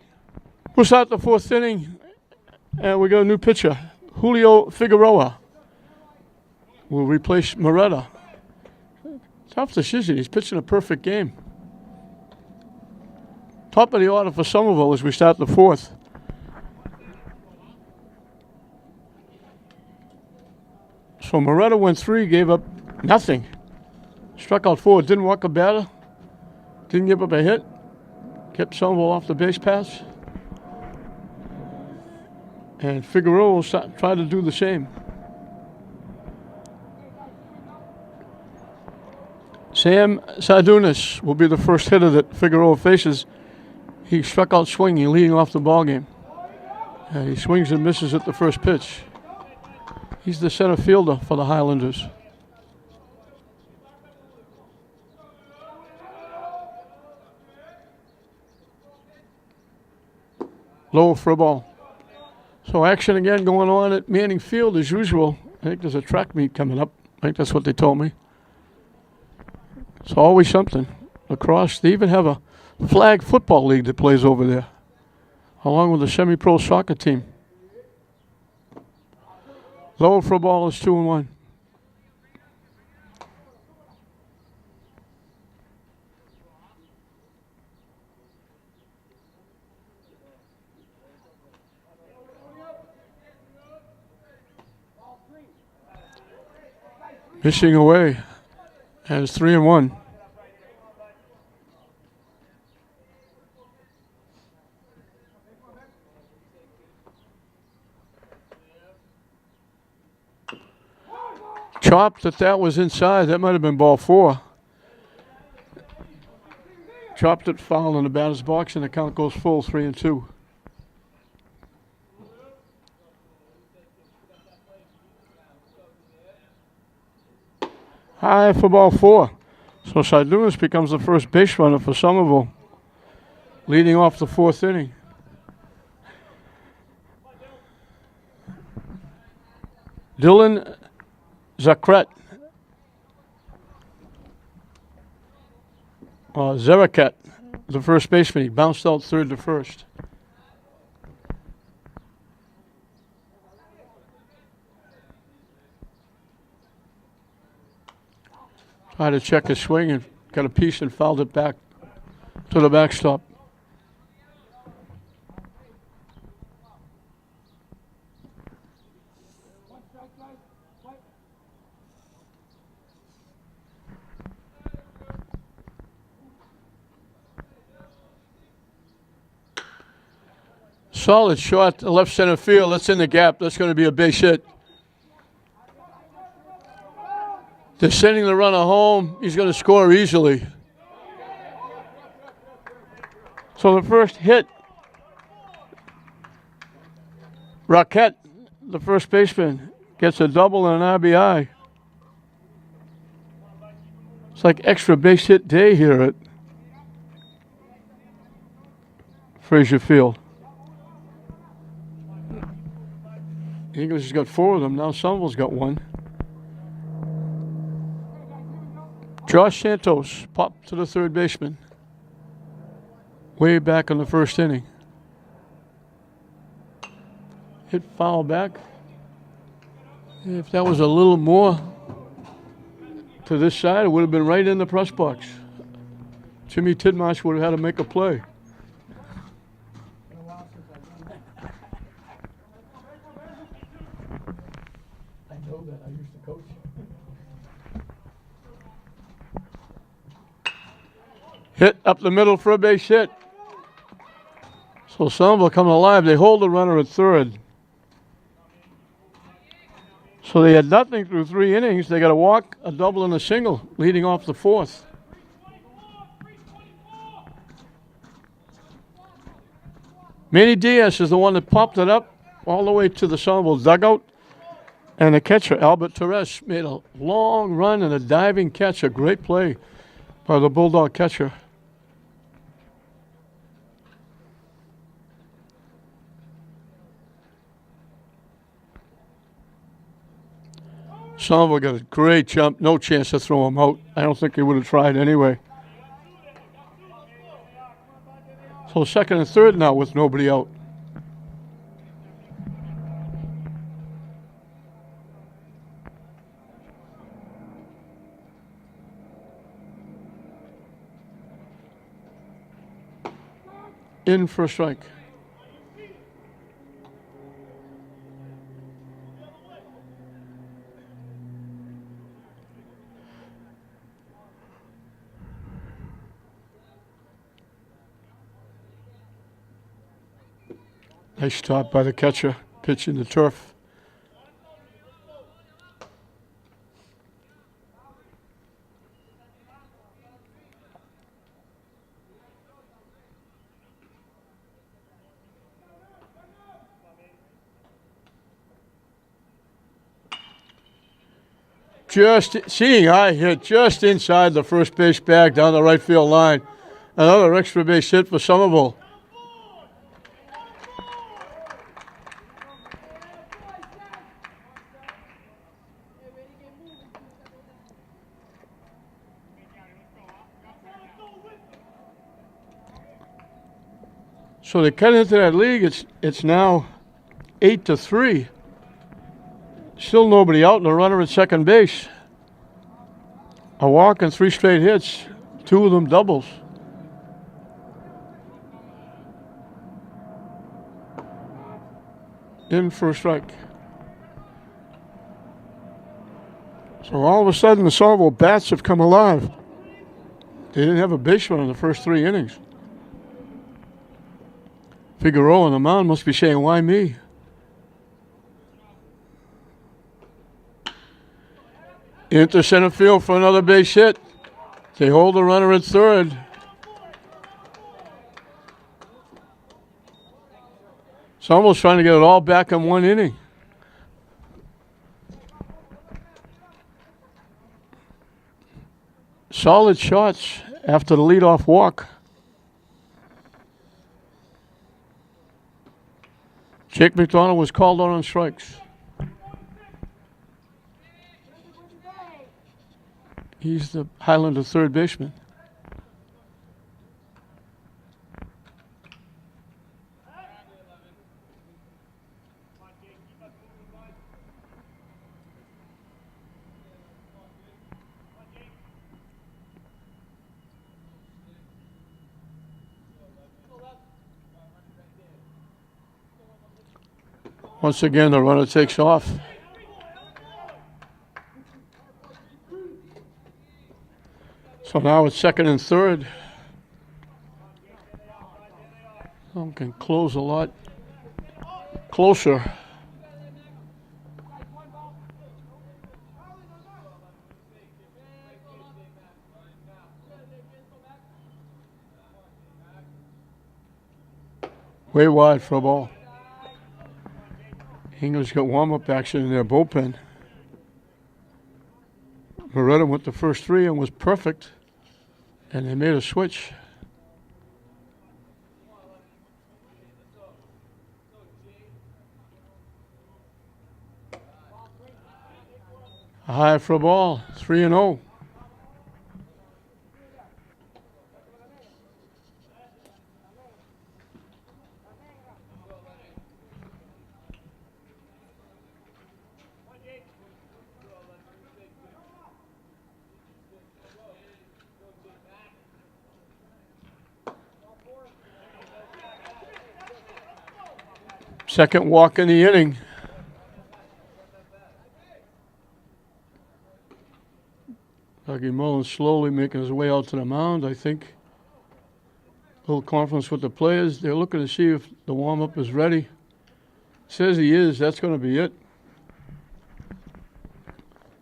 We'll start the 4th inning, and we got a new pitcher. Julio Figueroa will replace Moretta. Tough decision. He's pitching a perfect game. Top of the order for Somerville as we start the fourth. So Moretta went 3, gave up nothing. Struck out 4, didn't walk a batter, didn't give up a hit, kept Somerville off the base paths. And Figueroa will try to do the same. Sam Sardunas will be the first hitter that Figueroa faces. He struck out swinging, leading off the ballgame. And he swings and misses at the first pitch. He's the center fielder for the Highlanders. Low for a ball. So action again going on at Manning Field as usual. I think there's a track meet coming up. I think that's what they told me. It's always something. Lacrosse, they even have a flag football league that plays over there, along with the semi-pro soccer team. Low for a ball is 2-1. Missing away, and it's 3-1. Chopped that was inside. That might have been ball 4. Chopped it foul in the batter's box, and the count goes full, 3-2. High for ball 4. So Sardunas becomes the first base runner for Somerville, leading off the 4th inning. Dylan Zarakat, the first baseman. He bounced out 3rd to 1st. Tried to check his swing and got a piece and fouled it back to the backstop. Solid shot to left center field. That's in the gap. That's going to be a base hit. They're sending the runner home. He's going to score easily. So the first hit, Raquette, the first baseman, gets a double and an RBI. It's like extra base hit day here at Frazier Field. English has got 4 of them. Now Somerville's got 1. Josh Santos popped to the 3rd baseman. Way back in the 1st inning. Hit foul back. If that was a little more to this side, it would have been right in the press box. Jimmy Tidmarsh would have had to make a play. I know that. I used to coach. Hit up the middle for a base hit. So Somerville coming alive. They hold the runner at 3rd. So they had nothing through 3 innings. They got a walk, a double, and a single, leading off the 4th. Manny Diaz is the one that popped it up all the way to the Somerville dugout. And the catcher, Albert Torres, made a long run and a diving catch. A great play by the Bulldog catcher. Somerville got a great jump. No chance to throw him out. I don't think he would have tried anyway. So 2nd and 3rd now with nobody out. In for a strike. Nice stop by the catcher, pitching the turf. Just seeing I hit just inside the first base bag down the right field line. Another extra base hit for Somerville. So they cut into that league. It's now 8-3. Still nobody out, and a runner at second base. A walk and 3 straight hits, 2 of them doubles. In for a strike. So all of a sudden, the Somerville bats have come alive. They didn't have a baseman in the first 3 innings. Figueroa on the mound must be saying, why me? Into center field for another base hit. They hold the runner at third. Somerville's trying to get it all back in 1 inning. Solid shots after the leadoff walk. Jake McDonald was called on strikes. He's the Highlander third baseman. Once again, the runner takes off. So now it's second and third. Some can close a lot closer. Way wide for a ball. English got warm-up action in their bullpen. Moretta went the first 3 and was perfect, and they made a switch. A high for a ball, 3-0. Second walk in the inning. Dougie Mullins slowly making his way out to the mound, I think. A little conference with the players. They're looking to see if the warm-up is ready. Says he is. That's going to be it.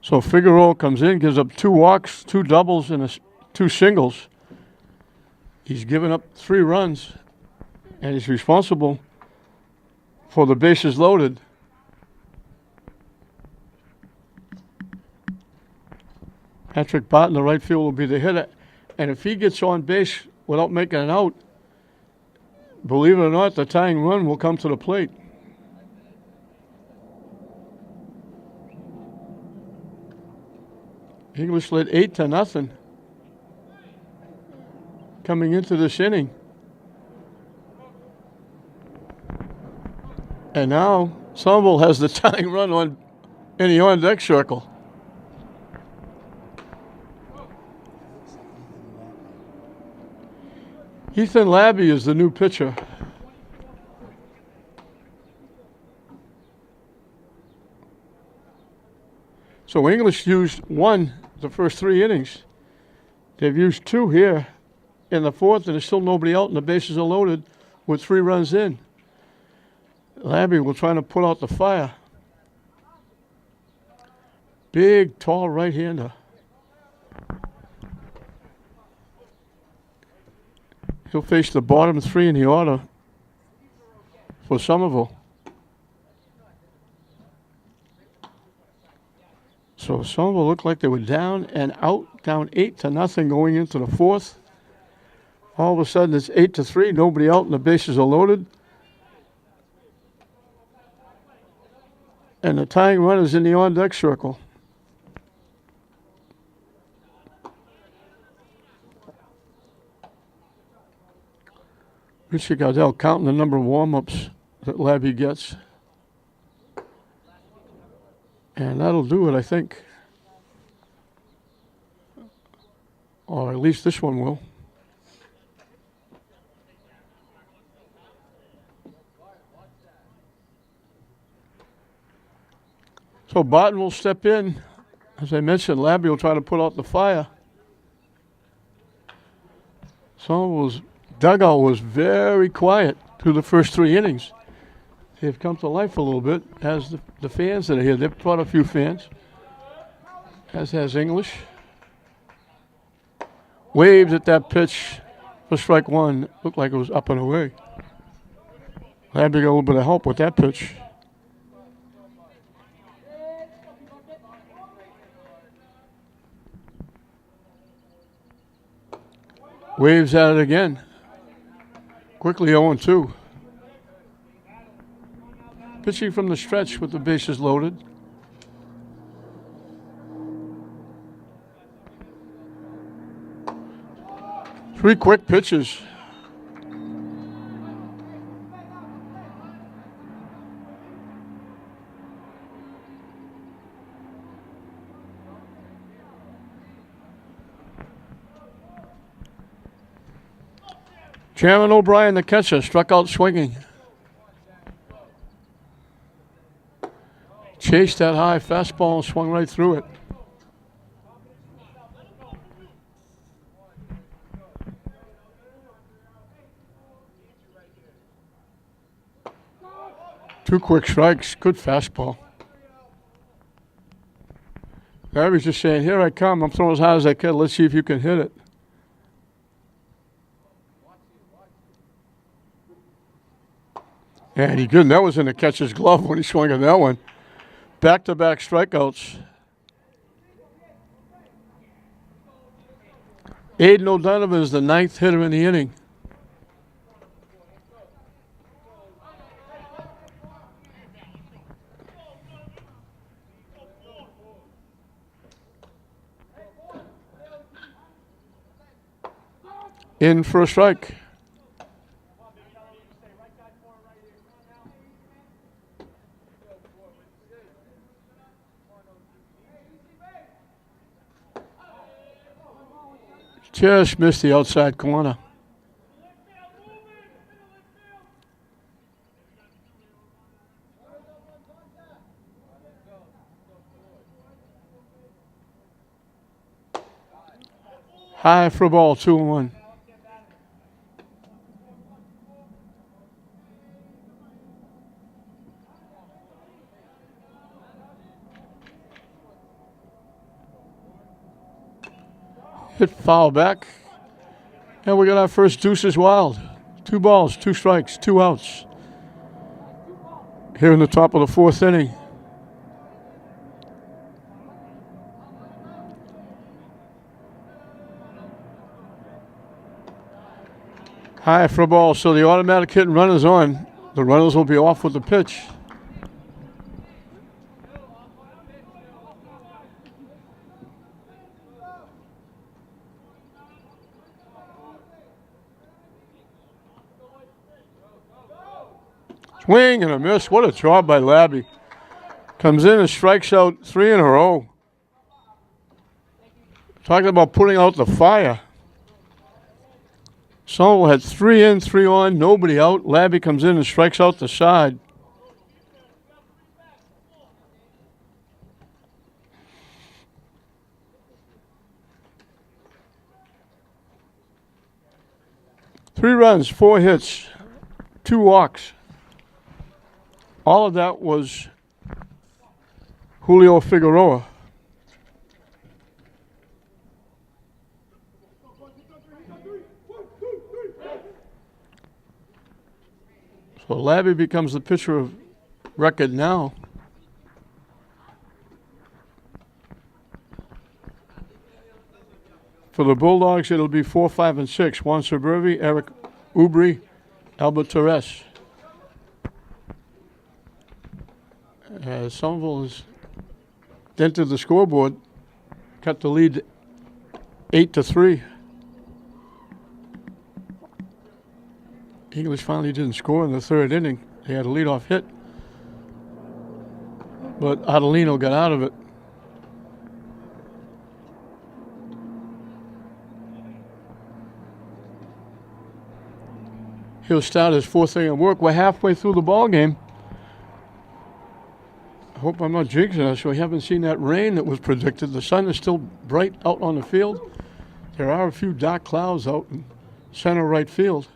So Figueroa comes in, gives up 2 walks, 2 doubles, and 2 singles. He's given up 3 runs, and he's responsible for the bases loaded. Patrick Barton, the right field, will be the hitter. And if he gets on base without making an out, believe it or not, the tying run will come to the plate. English led 8-0 coming into this inning. And now Somerville has the tying run in the on-deck circle. Ethan Labby is the new pitcher. So English used one the first 3 innings. They've used 2 here in the 4th, and there's still nobody out, and the bases are loaded with 3 runs in. Labby will try to put out the fire. Big, tall right-hander. He'll face the bottom 3 in the order for Somerville. So Somerville looked like they were down and out, down 8-0 going into the 4th. All of a sudden it's 8-3, nobody out, and the bases are loaded. And the tying run is in the on-deck circle. Richie Gardell counting the number of warm-ups that Labby gets. And that'll do it, I think. Or at least this one will. So Barton will step in. As I mentioned, Labby will try to put out the fire. Somerville's dugout was very quiet through the first 3 innings. They've come to life a little bit, as the fans that are here. They've brought a few fans, as has English. Waved at that pitch for strike 1. Looked like it was up and away. Labby got a little bit of help with that pitch. Waves at it again. Quickly 0-2. Pitching from the stretch with the bases loaded. Three quick pitches. Chairman O'Brien, the catcher, struck out swinging. Chased that high fastball and swung right through it. Two quick strikes, good fastball. Gary's just saying, here I come, I'm throwing as hard as I can, let's see if you can hit it. And he did, that was in the catcher's glove when he swung on that one. Back-to-back strikeouts. Aiden O'Donovan is the 9th hitter in the inning. In for a strike. Just missed the outside corner. High for a ball, 2-1. Hit foul back. And we got our first deuces wild. 2 balls, 2 strikes, 2 outs. Here in the top of the 4th inning. High for a ball, so the automatic hit and run is on. The runners will be off with the pitch. Swing and a miss. What a job by Labby. Comes in and strikes out 3 in a row. Talking about putting out the fire. Somerville had 3 in, 3 on, nobody out. Labby comes in and strikes out the side. Three runs, 4 hits, 2 walks. All of that was Julio Figueroa. So Labby becomes the pitcher of record now. For the Bulldogs, it'll be 4, 5, and 6. Juan Somerville, Eric Ubri, Albert Torres. Somerville has entered the scoreboard, cut the lead 8-3. English finally didn't score in the 3rd inning. They had a leadoff hit, but Adelino got out of it. He'll start his 4th inning of work. We're halfway through the ball game. I hope I'm not jinxing us. We haven't seen that rain that was predicted. The sun is still bright out on the field. There are a few dark clouds out in center right field.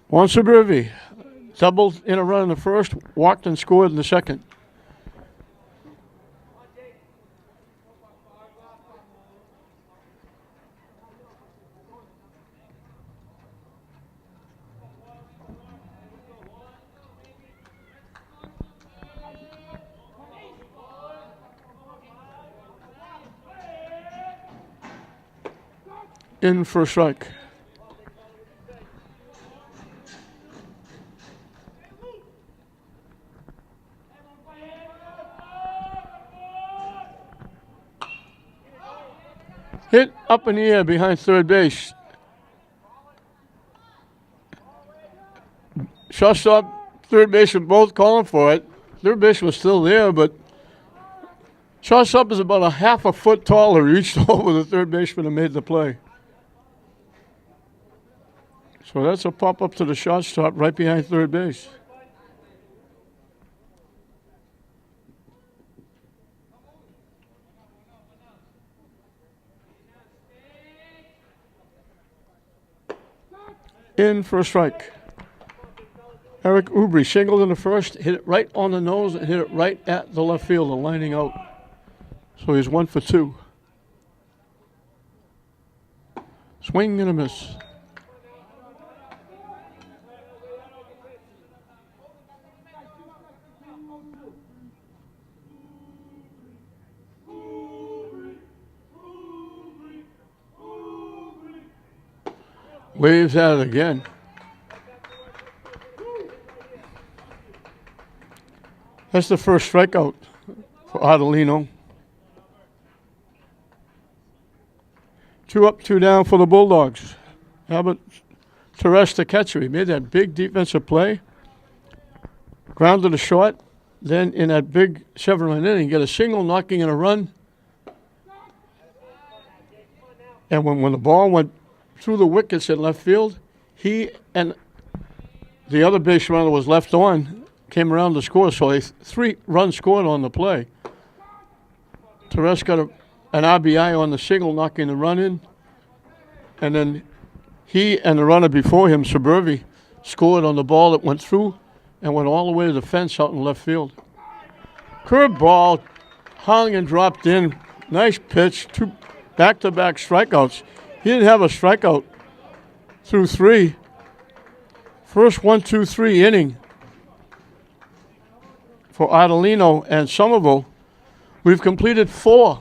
Juan Somerville doubled in a run in the 1st, walked and scored in the 2nd. In for a strike. Hit up in the air behind 3rd base. Shortstop, 3rd base were both calling for it. 3rd base was still there, but shortstop is about a half a foot taller, reached over the 3rd baseman and made the play. So that's a pop up to the shortstop right behind 3rd base. In for a strike. Eric Ubri singled in the 1st, hit it right on the nose and hit it right at the left fielder, lining out. So he's 1 for 2. Swing and a miss. Waves at it again. That's the first strikeout for Adelino. 2 up, 2 down for the Bulldogs. Albert Torres, the catcher. He made that big defensive play. Grounded a short. Then in that big 7-run inning, get a single, knocking in a run. And when the ball went through the wickets in left field, he and the other base runner was left on, came around to score. So 3 runs scored on the play. Torres got an RBI on the single, knocking the run in. And then he and the runner before him, Somerville, scored on the ball that went through and went all the way to the fence out in left field. Curved ball, hung and dropped in. Nice pitch, 2 back-to-back strikeouts. He didn't have a strikeout through 3. First 1-2-3 inning for Adelino and Somerville. We've completed 4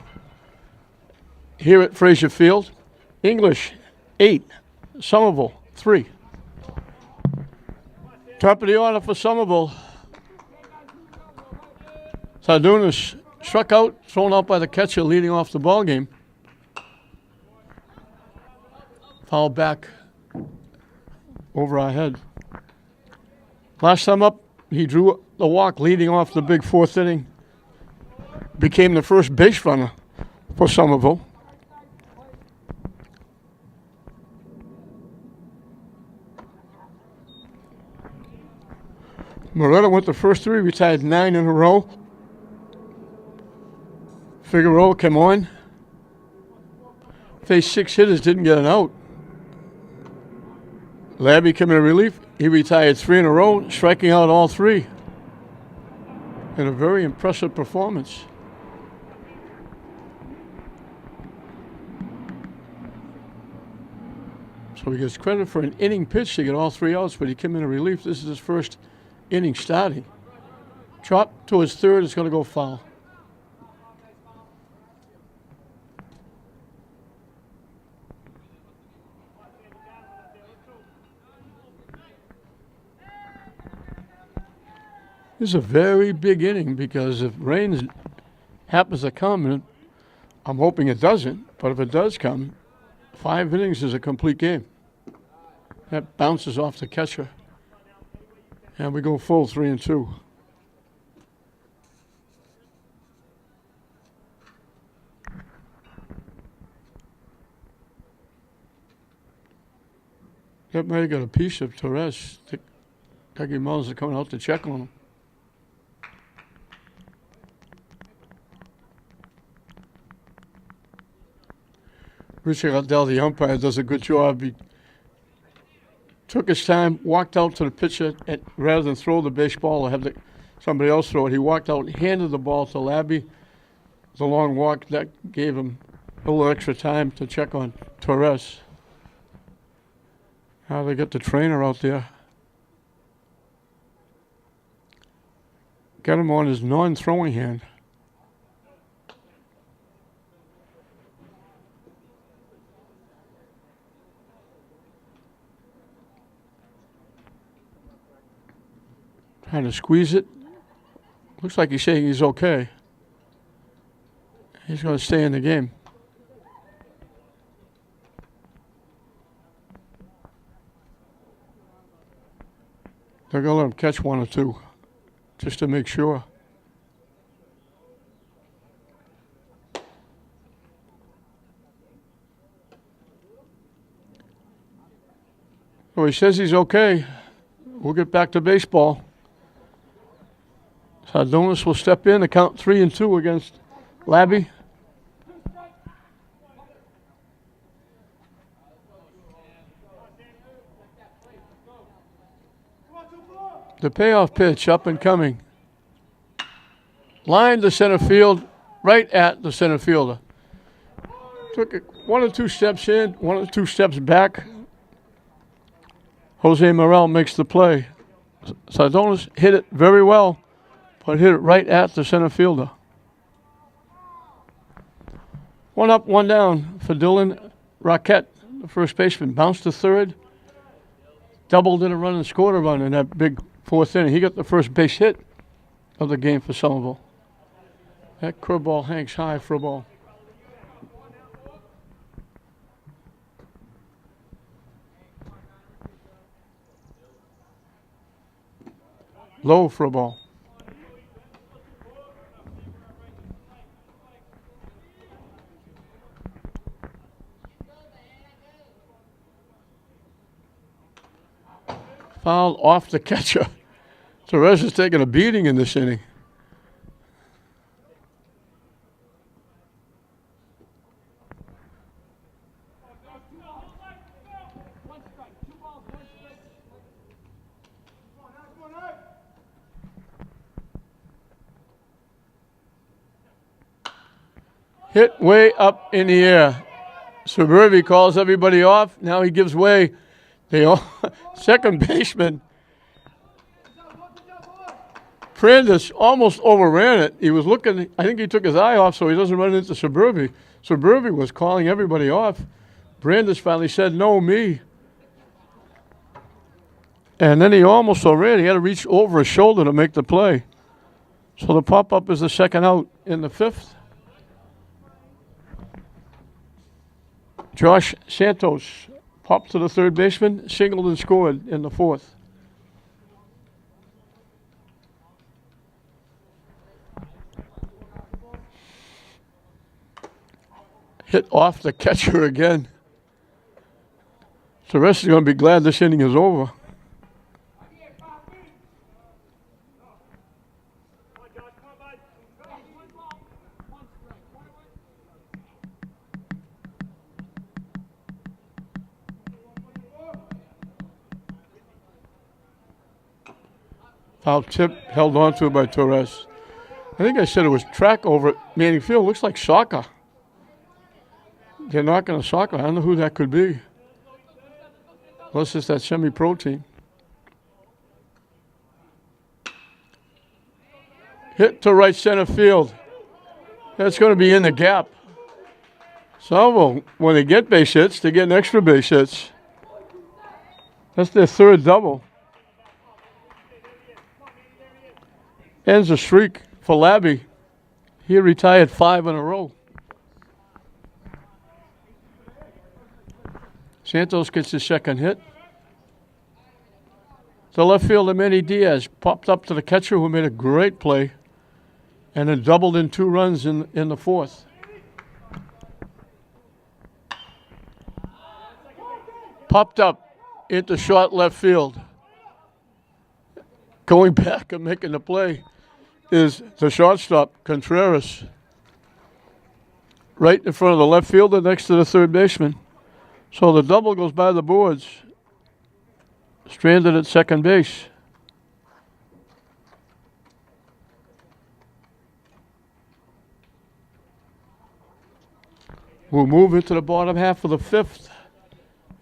here at Frazier Field. English, 8. Somerville, 3. Top of the order for Somerville. Sardunas struck out, thrown out by the catcher, leading off the ball game. Foul back over our head. Last time up He drew the walk leading off the big fourth inning. Became the first base runner for Somerville. Moretta went the first three, retired 9 in a row. Figueroa came on. Faced 6 hitters, didn't get an out. Labby came in relief. He retired 3 in a row, striking out all 3. In a very impressive performance. So he gets credit for an inning pitch to get all 3 outs, but he came in relief. This is his first inning starting. Chop to his third, it's going to go foul. This is a very big inning because if rain happens to come, and I'm hoping it doesn't, but if it does come, 5 innings is a complete game. That bounces off the catcher. And we go full 3-2. That might have got a piece of Torres. Dougie Mullins is coming out to check on him. Richard Adell, the umpire, does a good job. He took his time, walked out to the pitcher, and rather than throw the baseball or have somebody else throw it, he walked out and handed the ball to Labby. The long walk, that gave him a little extra time to check on Torres. Now they get the trainer out there. Got him on his non-throwing hand. Trying to squeeze it. Looks like he's saying he's okay. He's going to stay in the game. They're going to let him catch 1 or 2, just to make sure. Well, he says he's okay. We'll get back to baseball. Sardonis will step in to count 3-2 against Labby. The payoff pitch up and coming. Line to center field, right at the center fielder. Took 1 or 2 steps in, 1 or 2 steps back. Jose Morel makes the play. Sardonis hit it very well, but hit it right at the center fielder. 1 up, 1 down for Dylan Roquette, the first baseman. Bounced to third, doubled in a run and scored a run in that big 4th inning. He got the first base hit of the game for Somerville. That curveball hangs high for a ball. Low for a ball. Foul off the catcher. Torres is taking a beating in this inning. Hit way up in the air. Somerville calls everybody off. Now he gives way. Second baseman Prandis almost overran it. He was looking, I think he took his eye off so he doesn't run into Somerville. Somerville was calling everybody off. Brandis finally said, "No, me." And then he almost overran. He had to reach over his shoulder to make the play. So the pop-up is the second out in the 5th. Josh Santos popped to the third baseman, singled and scored in the 4th. hit off the catcher again. So the rest is going to be glad this inning is over. Foul tip held on to by Torres. I think I said it was track over at Manning Field. Looks like soccer. They're knocking a soccer. I don't know who that could be. Unless it's that semi-pro team. Hit to right center field. That's going to be in the gap. Somerville, when they get base hits, they get extra base hits. That's their third double. Ends a streak for Labby. He retired 5 in a row. Santos gets his second hit. The left fielder, Manny Diaz, popped up to the catcher who made a great play and then doubled in 2 runs in the fourth. Popped up into short left field. Going back and making the play is the shortstop, Contreras. Right in front of the left fielder next to the third baseman. So the double goes by the boards. Stranded at second base. We'll move into the bottom half of the fifth.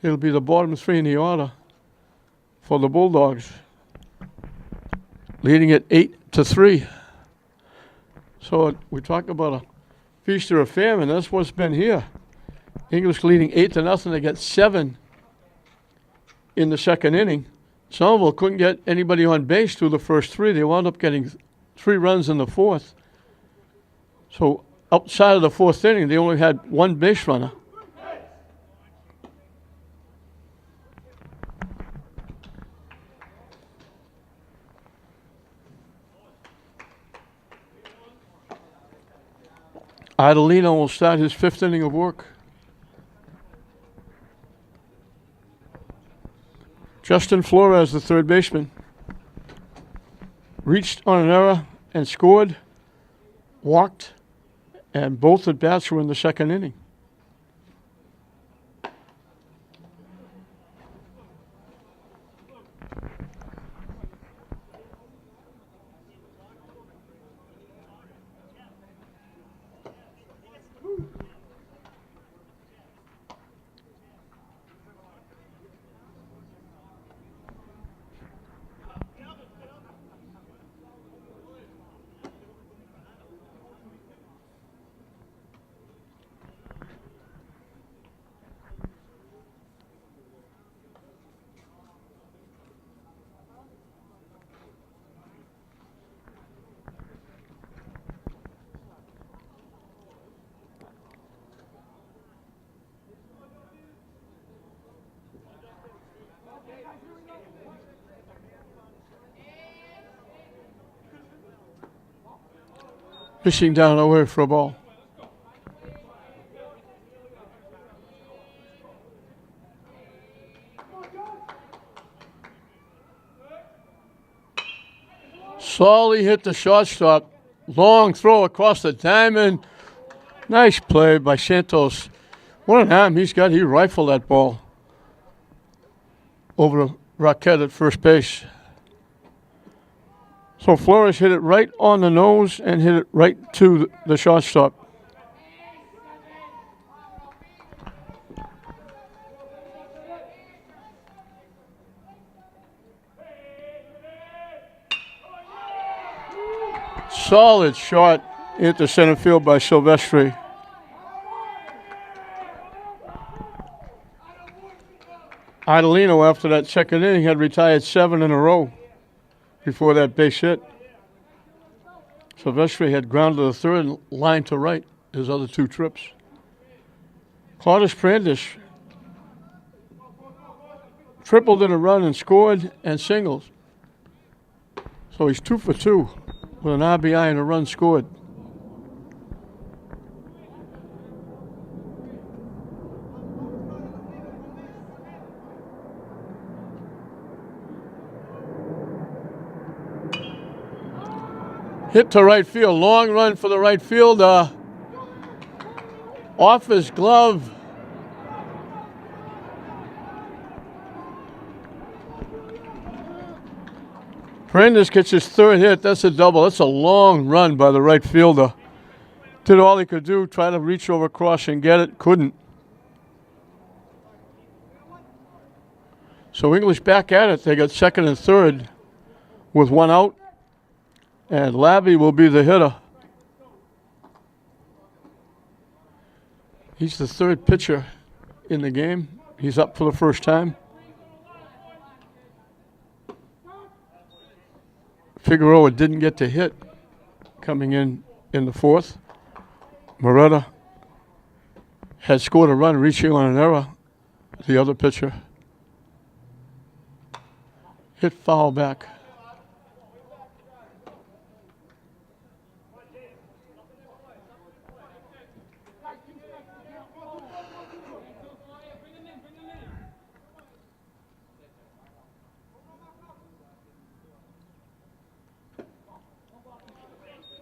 It'll be the bottom 3 in the order for the Bulldogs. Leading at 8-3. So we talk about a feast or a famine. That's what's been here. English leading 8-0. They got 7 in the second inning. Somerville couldn't get anybody on base through the first 3. They wound up getting 3 runs in the fourth. So outside of the fourth inning, they only had 1 base runner. Adelino will start his 5th inning of work. Justin Flores, the third baseman, reached on an error and scored, walked, and both at bats were in the second inning. Fishing down away for a ball. Solly hit the shortstop. Long throw across the diamond. Nice play by Santos. What an arm he's got. He rifled that ball over to Roquette at first base. So Flores hit it right on the nose and hit it right to the shortstop. Solid shot into center field by Silvestri. Adelino, after that second inning, had retired 7 in a row before that base hit. Silvestri had grounded the third line to right his other 2 trips. Claudius Brandish tripled in a run and scored and singled. So he's 2 for 2 with an RBI and a run scored. Hit to right field. Long run for the right fielder. Off his glove. Prentice gets his third hit. That's a double. That's a long run by the right fielder. Did all he could do, try to reach over across and get it. Couldn't. So English back at it. They got second and third with one out. And Labby will be the hitter. He's the third pitcher in the game. He's up for the first time. Figueroa didn't get to hit coming in the fourth. Moretta had scored a run reaching on an error. The other pitcher hit foul back.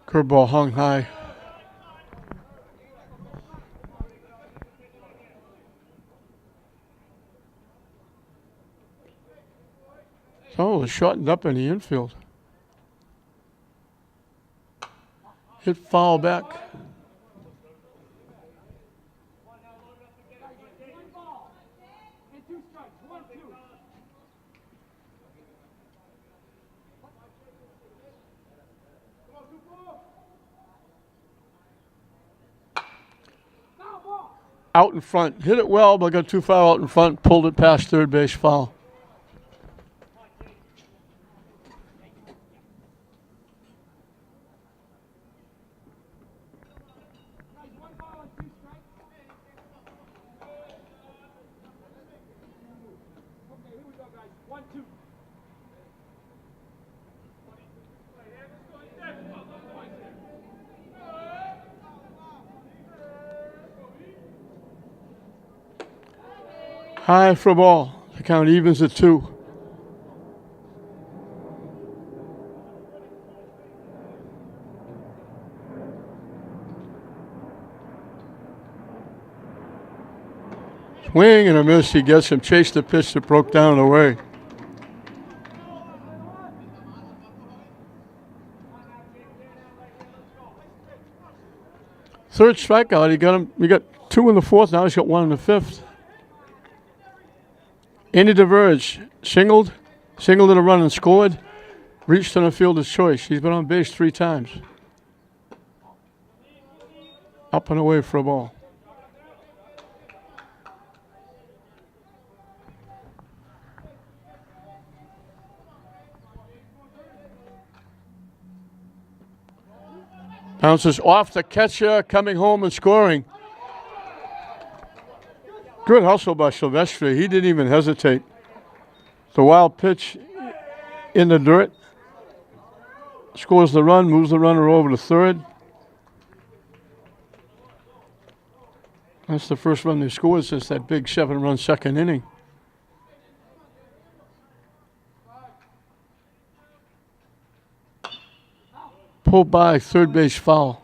Curveball hung high. Oh, it's shortened up in the infield. Hit foul back. Out in front. Hit it well, but got too far out in front. Pulled it past third base, foul. High for a ball. The count evens at 2. Swing and a miss. He gets him. Chased the pitch that broke down and away. Third strikeout. He got him. He got 2 in the fourth. Now he's got 1 in the fifth. Andy DeVerge singled in a run and scored. Reached on a fielder's choice. He's been on base 3 times. Up and away for a ball. Bounces off the catcher, coming home and scoring. Good hustle by Silvestri. He didn't even hesitate. The wild pitch in the dirt. Scores the run, moves the runner over to third. That's the first run they scored since that big 7-run second inning. Pulled by, third base foul.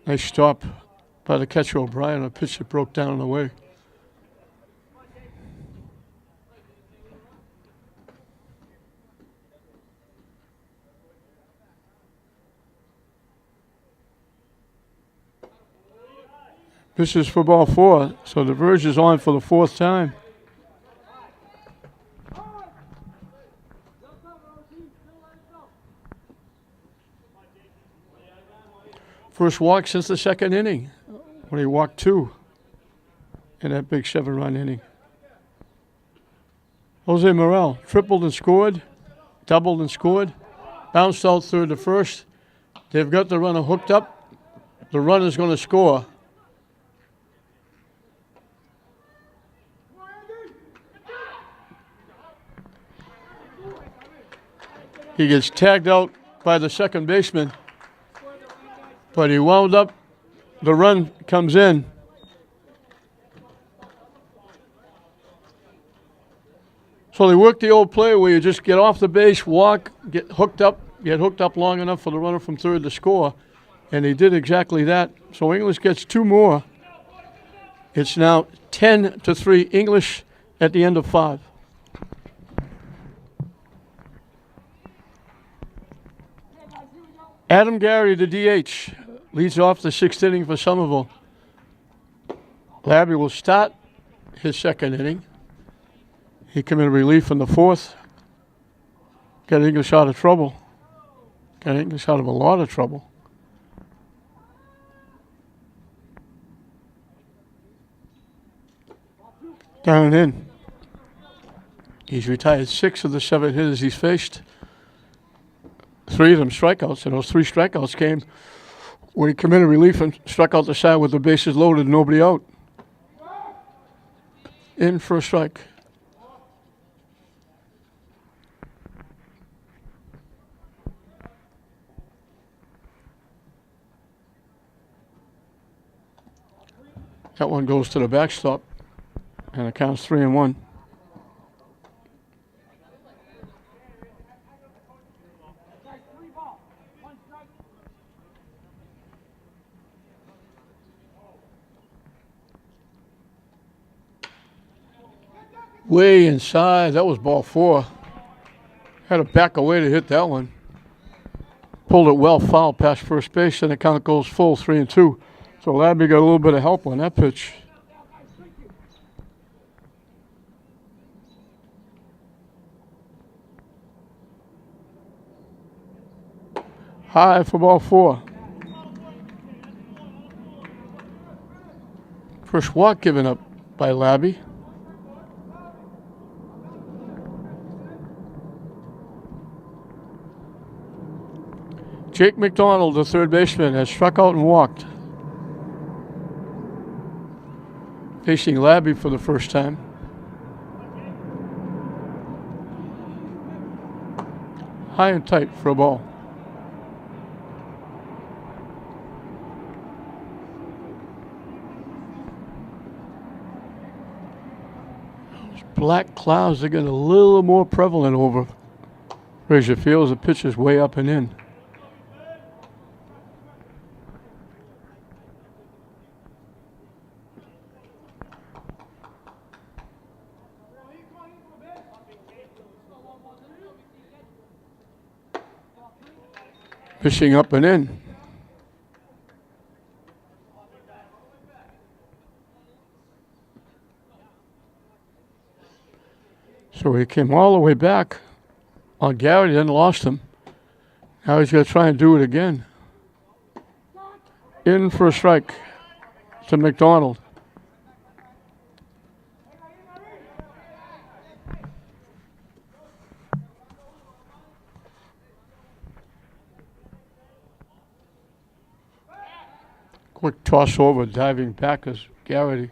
Nice stop by the catcher O'Brien, a pitch that broke down and away. This is for ball 4, so the Verge is on for the 4th time. First walk since the second inning, when he walked 2 in that big 7-run inning. Jose Morel tripled and scored, doubled and scored, bounced out third to first. They've got the runner hooked up. The runner's going to score. He gets tagged out by the second baseman. But he wound up, the run comes in. So they worked the old play where you just get off the base, walk, get hooked up long enough for the runner from third to score. And he did exactly that. So English gets 2 more. It's now 10-3 English at the end of 5. Adam Gary, the DH, leads off the 6th inning for Somerville. Labby will start his 2nd inning. He came in relief in the 4th. Got English out of trouble. Got English out of a lot of trouble. Down and in. He's retired 6 of the 7 hitters he's faced. 3 of them strikeouts, and those 3 strikeouts came when he came in relief and struck out the side with the bases loaded and nobody out. In for a strike. That one goes to the backstop, and it counts 3-1. Way inside, that was ball 4. Had to back away to hit that one. Pulled it well foul past first base, and the count goes full, 3-2. So Labby got a little bit of help on that pitch. High for ball 4. First walk given up by Labby. Jake McDonald, the third baseman, has struck out and walked. Facing Labby for the first time. High and tight for a ball. Those black clouds are getting a little more prevalent over Frazier Field as the pitch is way up and in. Pitching up and in. So he came all the way back on Gary, then lost him. Now he's going to try and do it again. In for a strike to McDonald. Quick toss over, diving back is Garrity.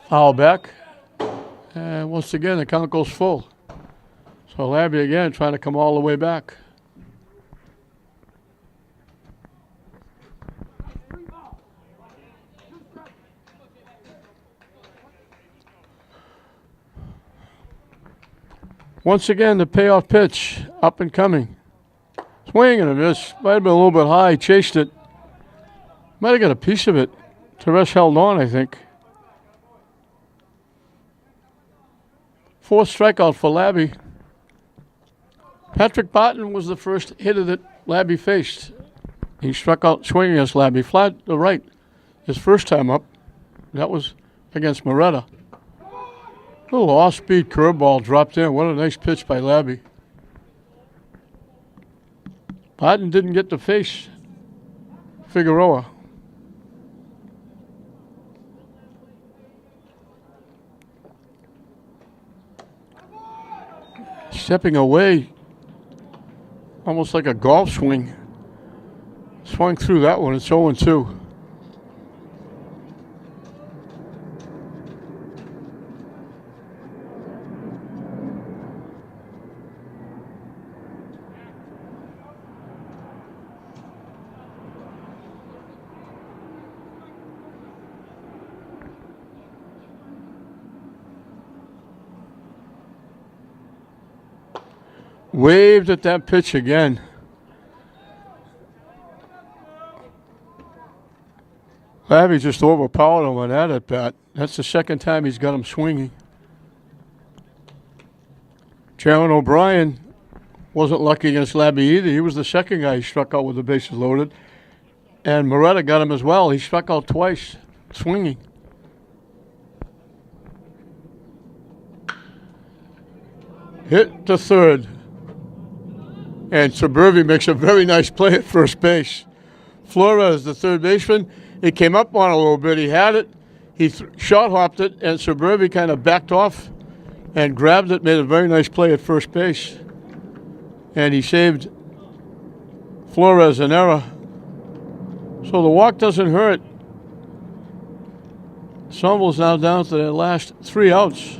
Foul back. And once again, the count goes full. So Labby again trying to come all the way back. Once again, the payoff pitch, up and coming. Swing and a miss. Might have been a little bit high. Chased it. Might have got a piece of it. Teres held on, I think. 4th strikeout for Labby. Patrick Barton was the first hitter that Labby faced. He struck out swinging against Labby. Flat to right his first time up. That was against Moretta. Little off-speed curveball dropped in. What a nice pitch by Labby. Barton didn't get to face Figueroa. Stepping away, almost like a golf swing. Swung through that one. It's 0-2. Waved at that pitch again. Labby just overpowered him with that at bat. That's the second time he's got him swinging. Jaron O'Brien wasn't lucky against Labby either. He was the second guy he struck out with the bases loaded. And Moretta got him as well. He struck out twice, swinging. Hit to third. And Somerville makes a very nice play at first base. Flores, the third baseman, he came up on it a little bit. He had it. He shot hopped it, and Somerville kind of backed off and grabbed it, made a very nice play at first base. And he saved Flores an error. So the walk doesn't hurt. Somerville's now down to their last 3 outs.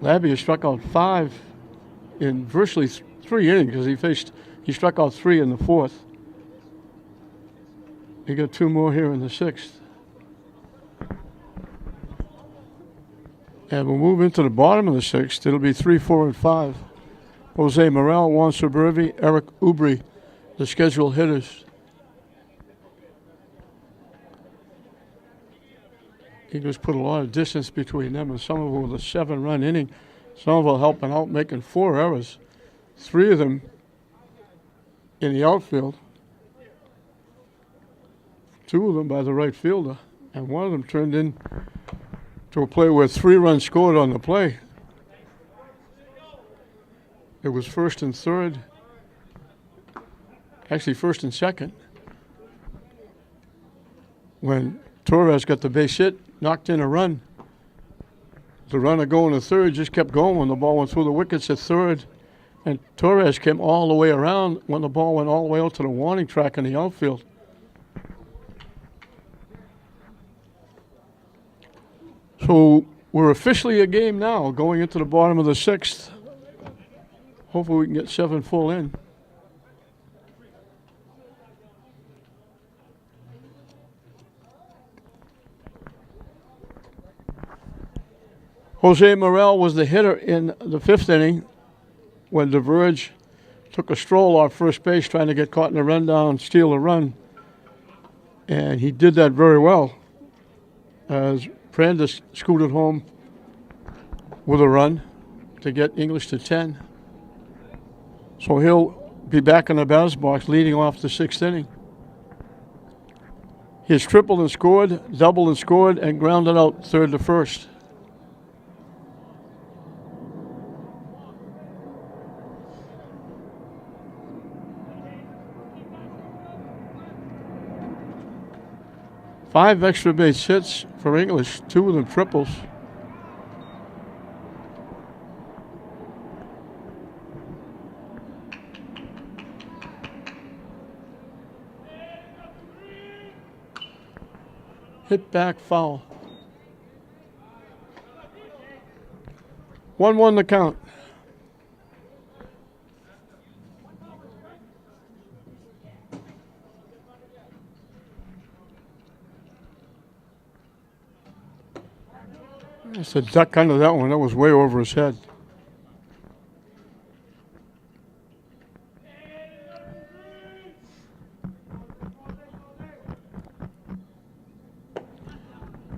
Labby has struck out 5 in virtually 3 innings because he struck out 3 in the 4th. He got 2 more here in the 6th. And we'll move into the bottom of the 6th. It'll be 3, 4, and 5. Jose Morel, Juan Somerville, Eric Ubri, the scheduled hitters. Eagles put a lot of distance between them and Somerville with a 7-run inning. Somerville helping out, making 4 errors. 3 of them in the outfield. 2 of them by the right fielder. And 1 of them turned in to a play where 3 runs scored on the play. It was first and third. Actually, first and second. When Torres got the base hit, knocked in a run. The runner going to third just kept going when the ball went through the wickets at third. And Torres came all the way around when the ball went all the way out to the warning track in the outfield. So we're officially a game now, going into the bottom of the 6th. Hopefully we can get 7 full in. Jose Morel was the hitter in the 5th inning when DeVerge took a stroll off first base trying to get caught in a rundown, steal a run. And he did that very well as Prandis scooted home with a run to get English to 10. So he'll be back in the batter's box leading off the 6th inning. He has tripled and scored, doubled and scored, and grounded out third to first. Five extra base hits for English, 2 of them triples. Hit back foul. 1-1 the count. It's a duck under that one. That was way over his head.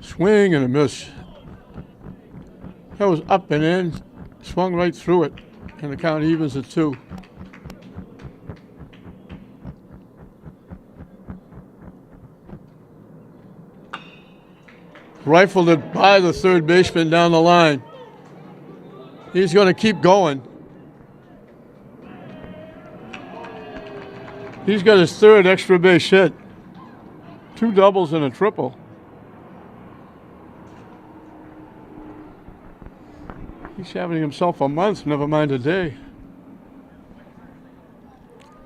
Swing and a miss. That was up and in. Swung right through it. And the count evens at 2. Rifled it by the third baseman down the line. He's going to keep going. He's got his 3rd extra base hit. 2 doubles and a triple. He's having himself a month, never mind a day.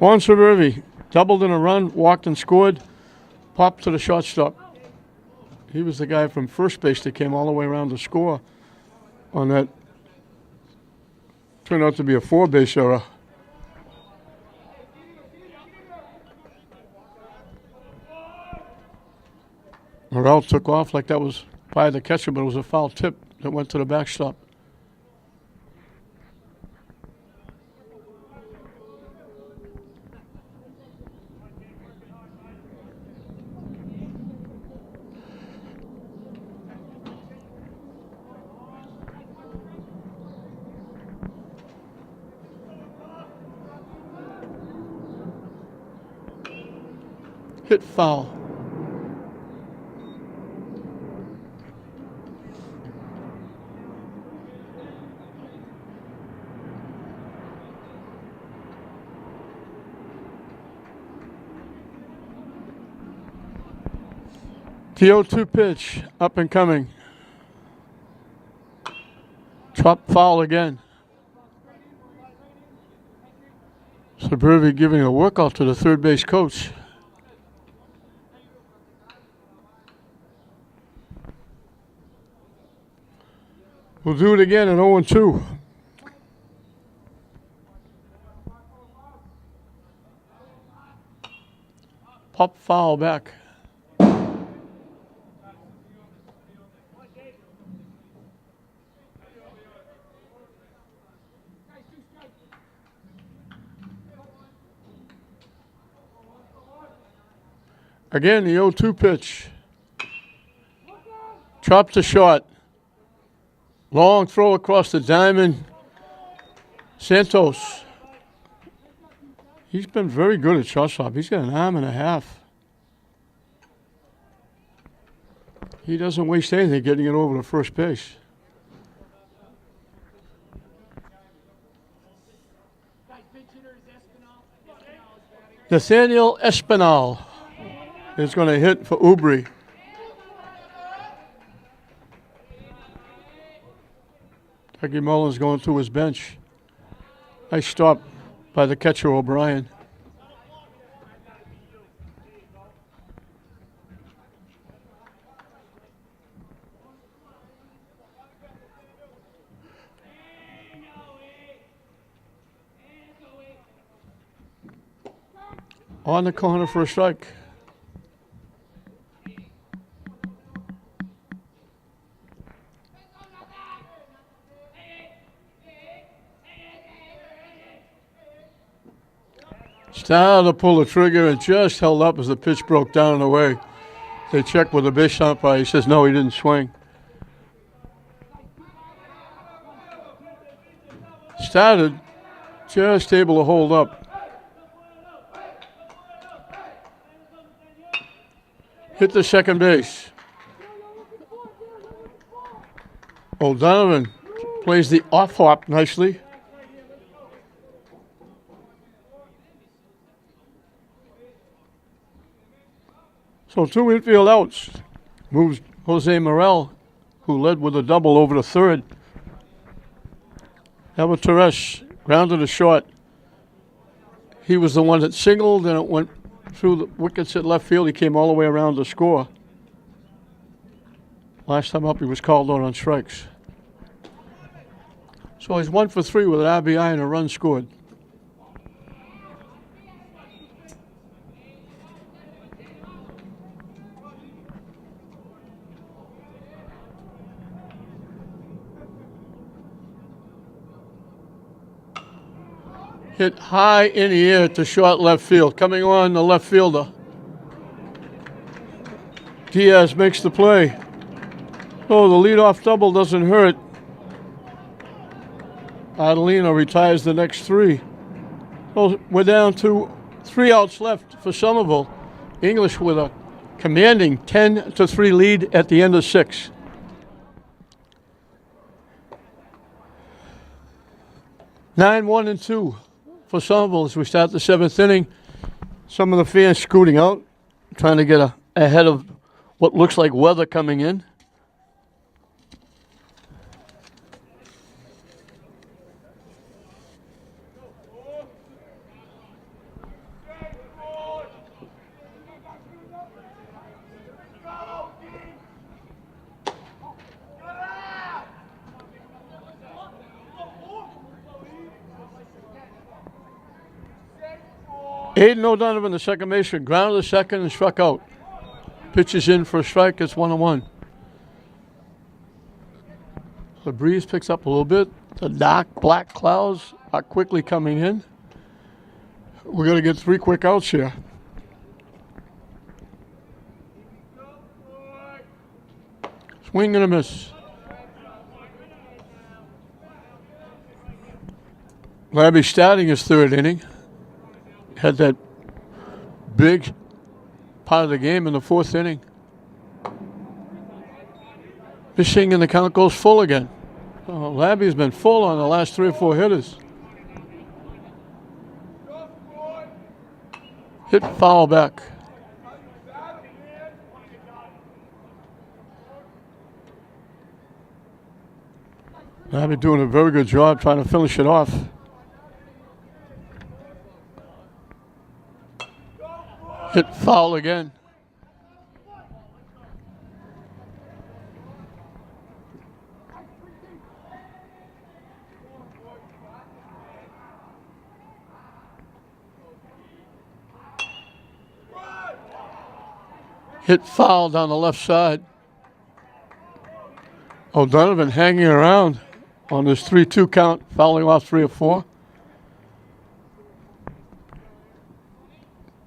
On Somerville, doubled in a run, walked and scored, popped to the shortstop. He was the guy from first base that came all the way around to score on that. Turned out to be a 4-base error. Morrell took off like that was by the catcher, but it was a foul tip that went to the backstop. Hit foul. The 0-2 pitch, up and coming. Drop foul again. Somerville giving a workout to the third base coach. We'll do it again at 0-2. Pop foul back. Again, the 0-2 pitch. Chop to short. Long throw across the diamond. Santos. He's been very good at shortstop. He's got an arm and a half. He doesn't waste anything getting it over to first base. Nathaniel Espinal is going to hit for Ubri. Dougie Mullins going to his bench. Nice stop by the catcher O'Brien. On the corner for a strike. Started to pull the trigger and just held up as the pitch broke down and away. They checked with the base umpire. He says, no, he didn't swing. Started, just able to hold up. Hit the second base. O'Donovan plays the off hop nicely. So 2 infield outs. Moves Jose Morrell, who led with a double over to third. Albert Torres grounded to short. He was the one that singled, and it went through the wickets at left field. He came all the way around to score. Last time up, he was called out on strikes. So he's 1 for 3 with an RBI and a run scored. Hit high in the air to short left field. Coming on the left fielder. Diaz makes the play. Oh, the leadoff double doesn't hurt. Adelino retires the next 3. Well, we're down to 3 outs left for Somerville. English with a commanding 10-3 lead at the end of 6. Nine, 1, and 2 for Somerville as we start the 7th inning. Some of the fans scooting out, trying to get ahead of what looks like weather coming in. Aiden O'Donovan, the second baseman, grounded to second and struck out. Pitches in for a strike. It's 1-1. The breeze picks up a little bit. The dark black clouds are quickly coming in. We're going to get 3 quick outs here. Swing and a miss. Labby starting his 3rd inning. Had that big part of the game in the 4th inning. Fishing and the count goes full again. Labby's been full on the last 3 or 4 hitters. Hit foul back. Labby doing a very good job trying to finish it off. Hit foul again. Hit foul down the left side. O'Donovan hanging around on this 3-2 count, fouling off 3 or 4.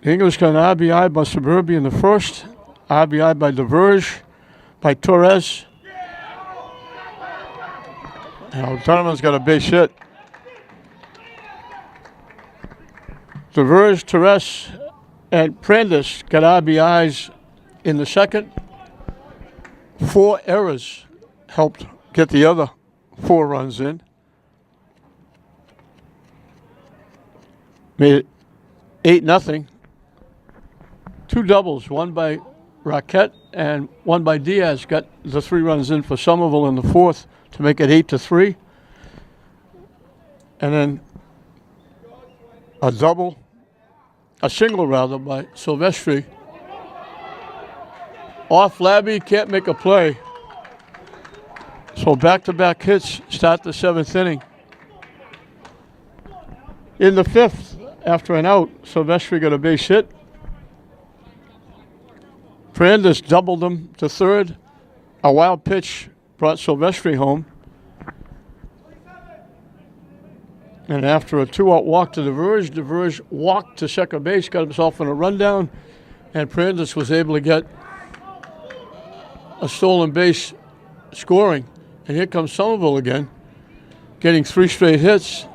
The English got an RBI by Suburbia in the first, RBI by DeVerge, by Torres. And O'Donovan's got a base hit. DeVerge, Torres, and Prandis got RBIs in the second. 4 errors helped get the other 4 runs in. Made it 8-0. 2 doubles, one by Raquette and one by Diaz, got the 3 runs in for Somerville in the 4th to make it 8-3. And then a single by Silvestri. Off Labby, can't make a play. So back-to-back hits start the 7th inning. In the 5th, after an out, Silvestri got a base hit. Prandis doubled him to 3rd. A wild pitch brought Silvestri home. And after a 2-out walk to DeVerge walked to second base, got himself in a rundown, and Prandis was able to get a stolen base scoring. And here comes Somerville again, getting 3 straight hits.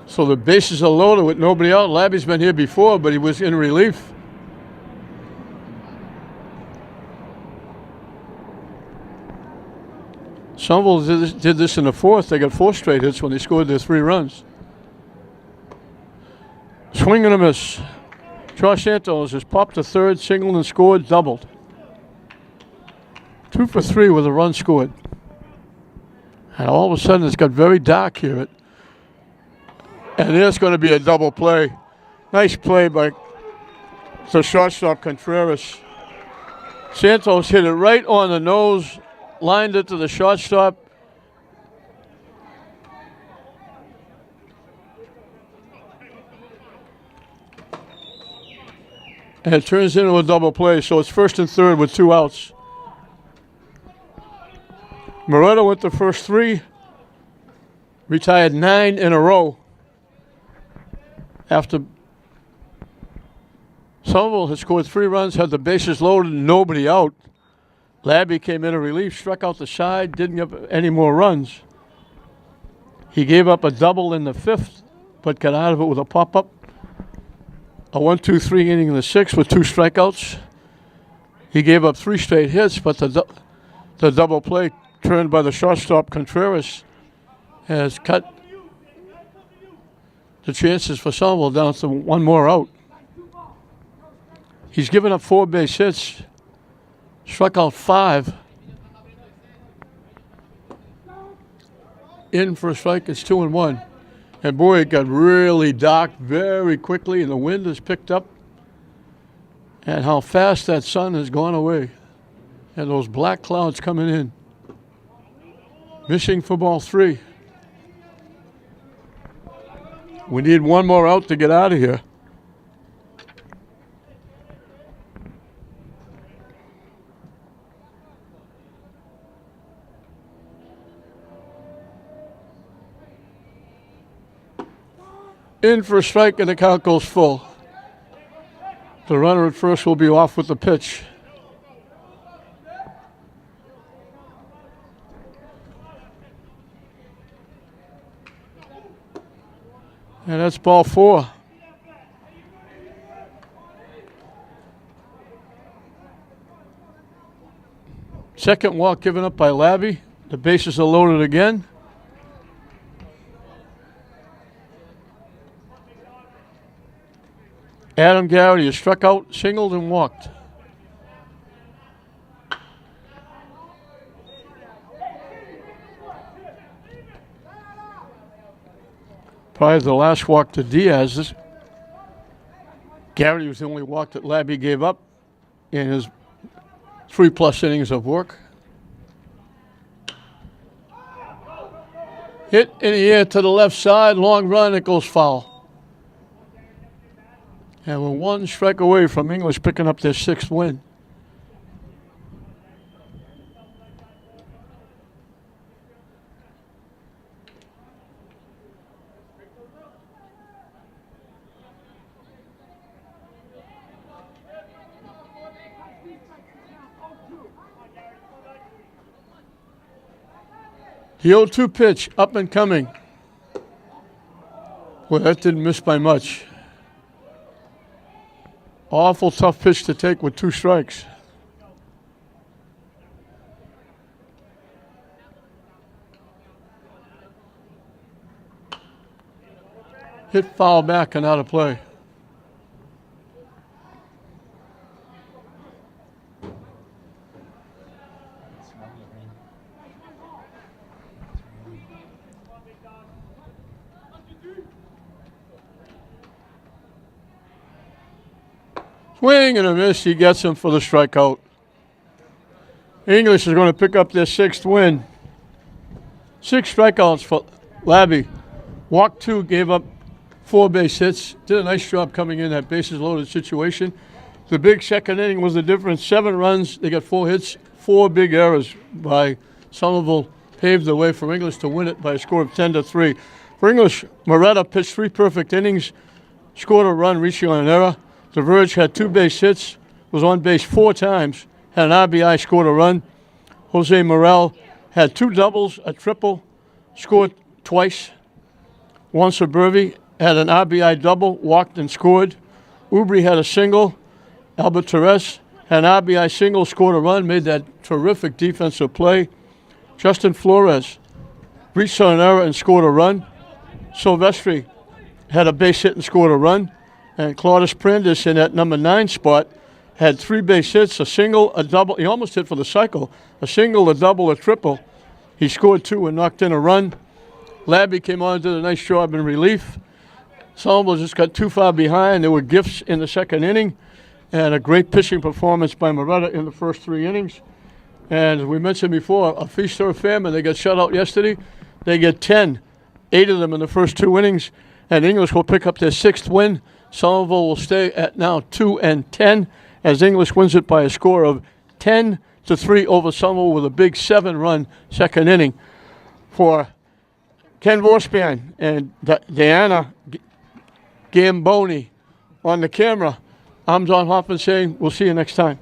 So the bases are loaded with nobody out. Labby's been here before, but he was in relief. Somerville did this in the 4th. They got 4 straight hits when they scored their 3 runs. Swing and a miss. Josh Santos has popped to 3rd, singled and scored, doubled. 2 for 3 with a run scored. And all of a sudden it's got very dark here. And there's going to be a double play. Nice play by the shortstop Contreras. Santos hit it right on the nose, lined it to the shortstop. And it turns into a double play, so it's 1st and 3rd with 2 outs. Moretta went the first 3, retired 9 in a row. After Somerville had scored 3 runs, had the bases loaded, nobody out. Labby came in a relief, struck out the side, didn't give any more runs. He gave up a double in the 5th, but got out of it with a pop-up. A 1-2-3 inning in the 6th with 2 strikeouts. He gave up 3 straight hits, but the double play turned by the shortstop Contreras has cut the chances for Somerville down to 1 more out. He's given up 4 base hits, struck out 5. In for a strike, it's 2-1. And boy, it got really dark very quickly, and the wind has picked up. And how fast that sun has gone away. And those black clouds coming in. Missing for ball 3. We need one more out to get out of here. In for a strike and the count goes full. The runner at first will be off with the pitch. And that's ball 4. Second walk given up by Labby. The bases are loaded again. Adam Garrity is struck out, singled, and walked. Prior to the last walk to Diaz, Garrity was the only walk that Labby gave up in his 3+ innings of work. Hit in the air to the left side, long run, it goes foul. And we're one strike away from English picking up their 6th win. The 0-2 pitch, up and coming. Well, that didn't miss by much. Awful tough pitch to take with 2 strikes. Hit foul back and out of play. Swing and a miss. He gets him for the strikeout. English is going to pick up their 6th win. 6 strikeouts for Labby. Walked 2, gave up 4 base hits. Did a nice job coming in that bases loaded situation. The big second inning was the difference. 7 runs. They got 4 hits. 4 big errors by Somerville paved the way for English to win it by a score of 10-3. For English, Moretta pitched 3 perfect innings, scored a run, reaching on an error. The Verge had 2 base hits, was on base 4 times, had an RBI, scored a run. Jose Morel had 2 doubles, a triple, scored twice. Juan Suburbi had an RBI double, walked and scored. Ubri had a single. Albert Torres had an RBI single, scored a run, made that terrific defensive play. Justin Flores reached on an error and scored a run. Silvestri had a base hit and scored a run. And Claudius Prandis in that number 9 spot had 3 base hits, a single, a double. He almost hit for the cycle. A single, a double, a triple. He scored 2 and knocked in a run. Labby came on and did a nice job in relief. Somerville just got too far behind. There were gifts in the second inning. And a great pitching performance by Moretta in the first 3 innings. And as we mentioned before, a feast or a famine. They got shut out yesterday. They get 10, 8 of them in the first 2 innings. And English will pick up their 6th win. Somerville will stay at now 2-10 as English wins it by a score of 10-3 over Somerville with a big 7-run second inning. For Ken Vorspan and Diana Gamboni on the camera, I'm Don Hoffman saying we'll see you next time.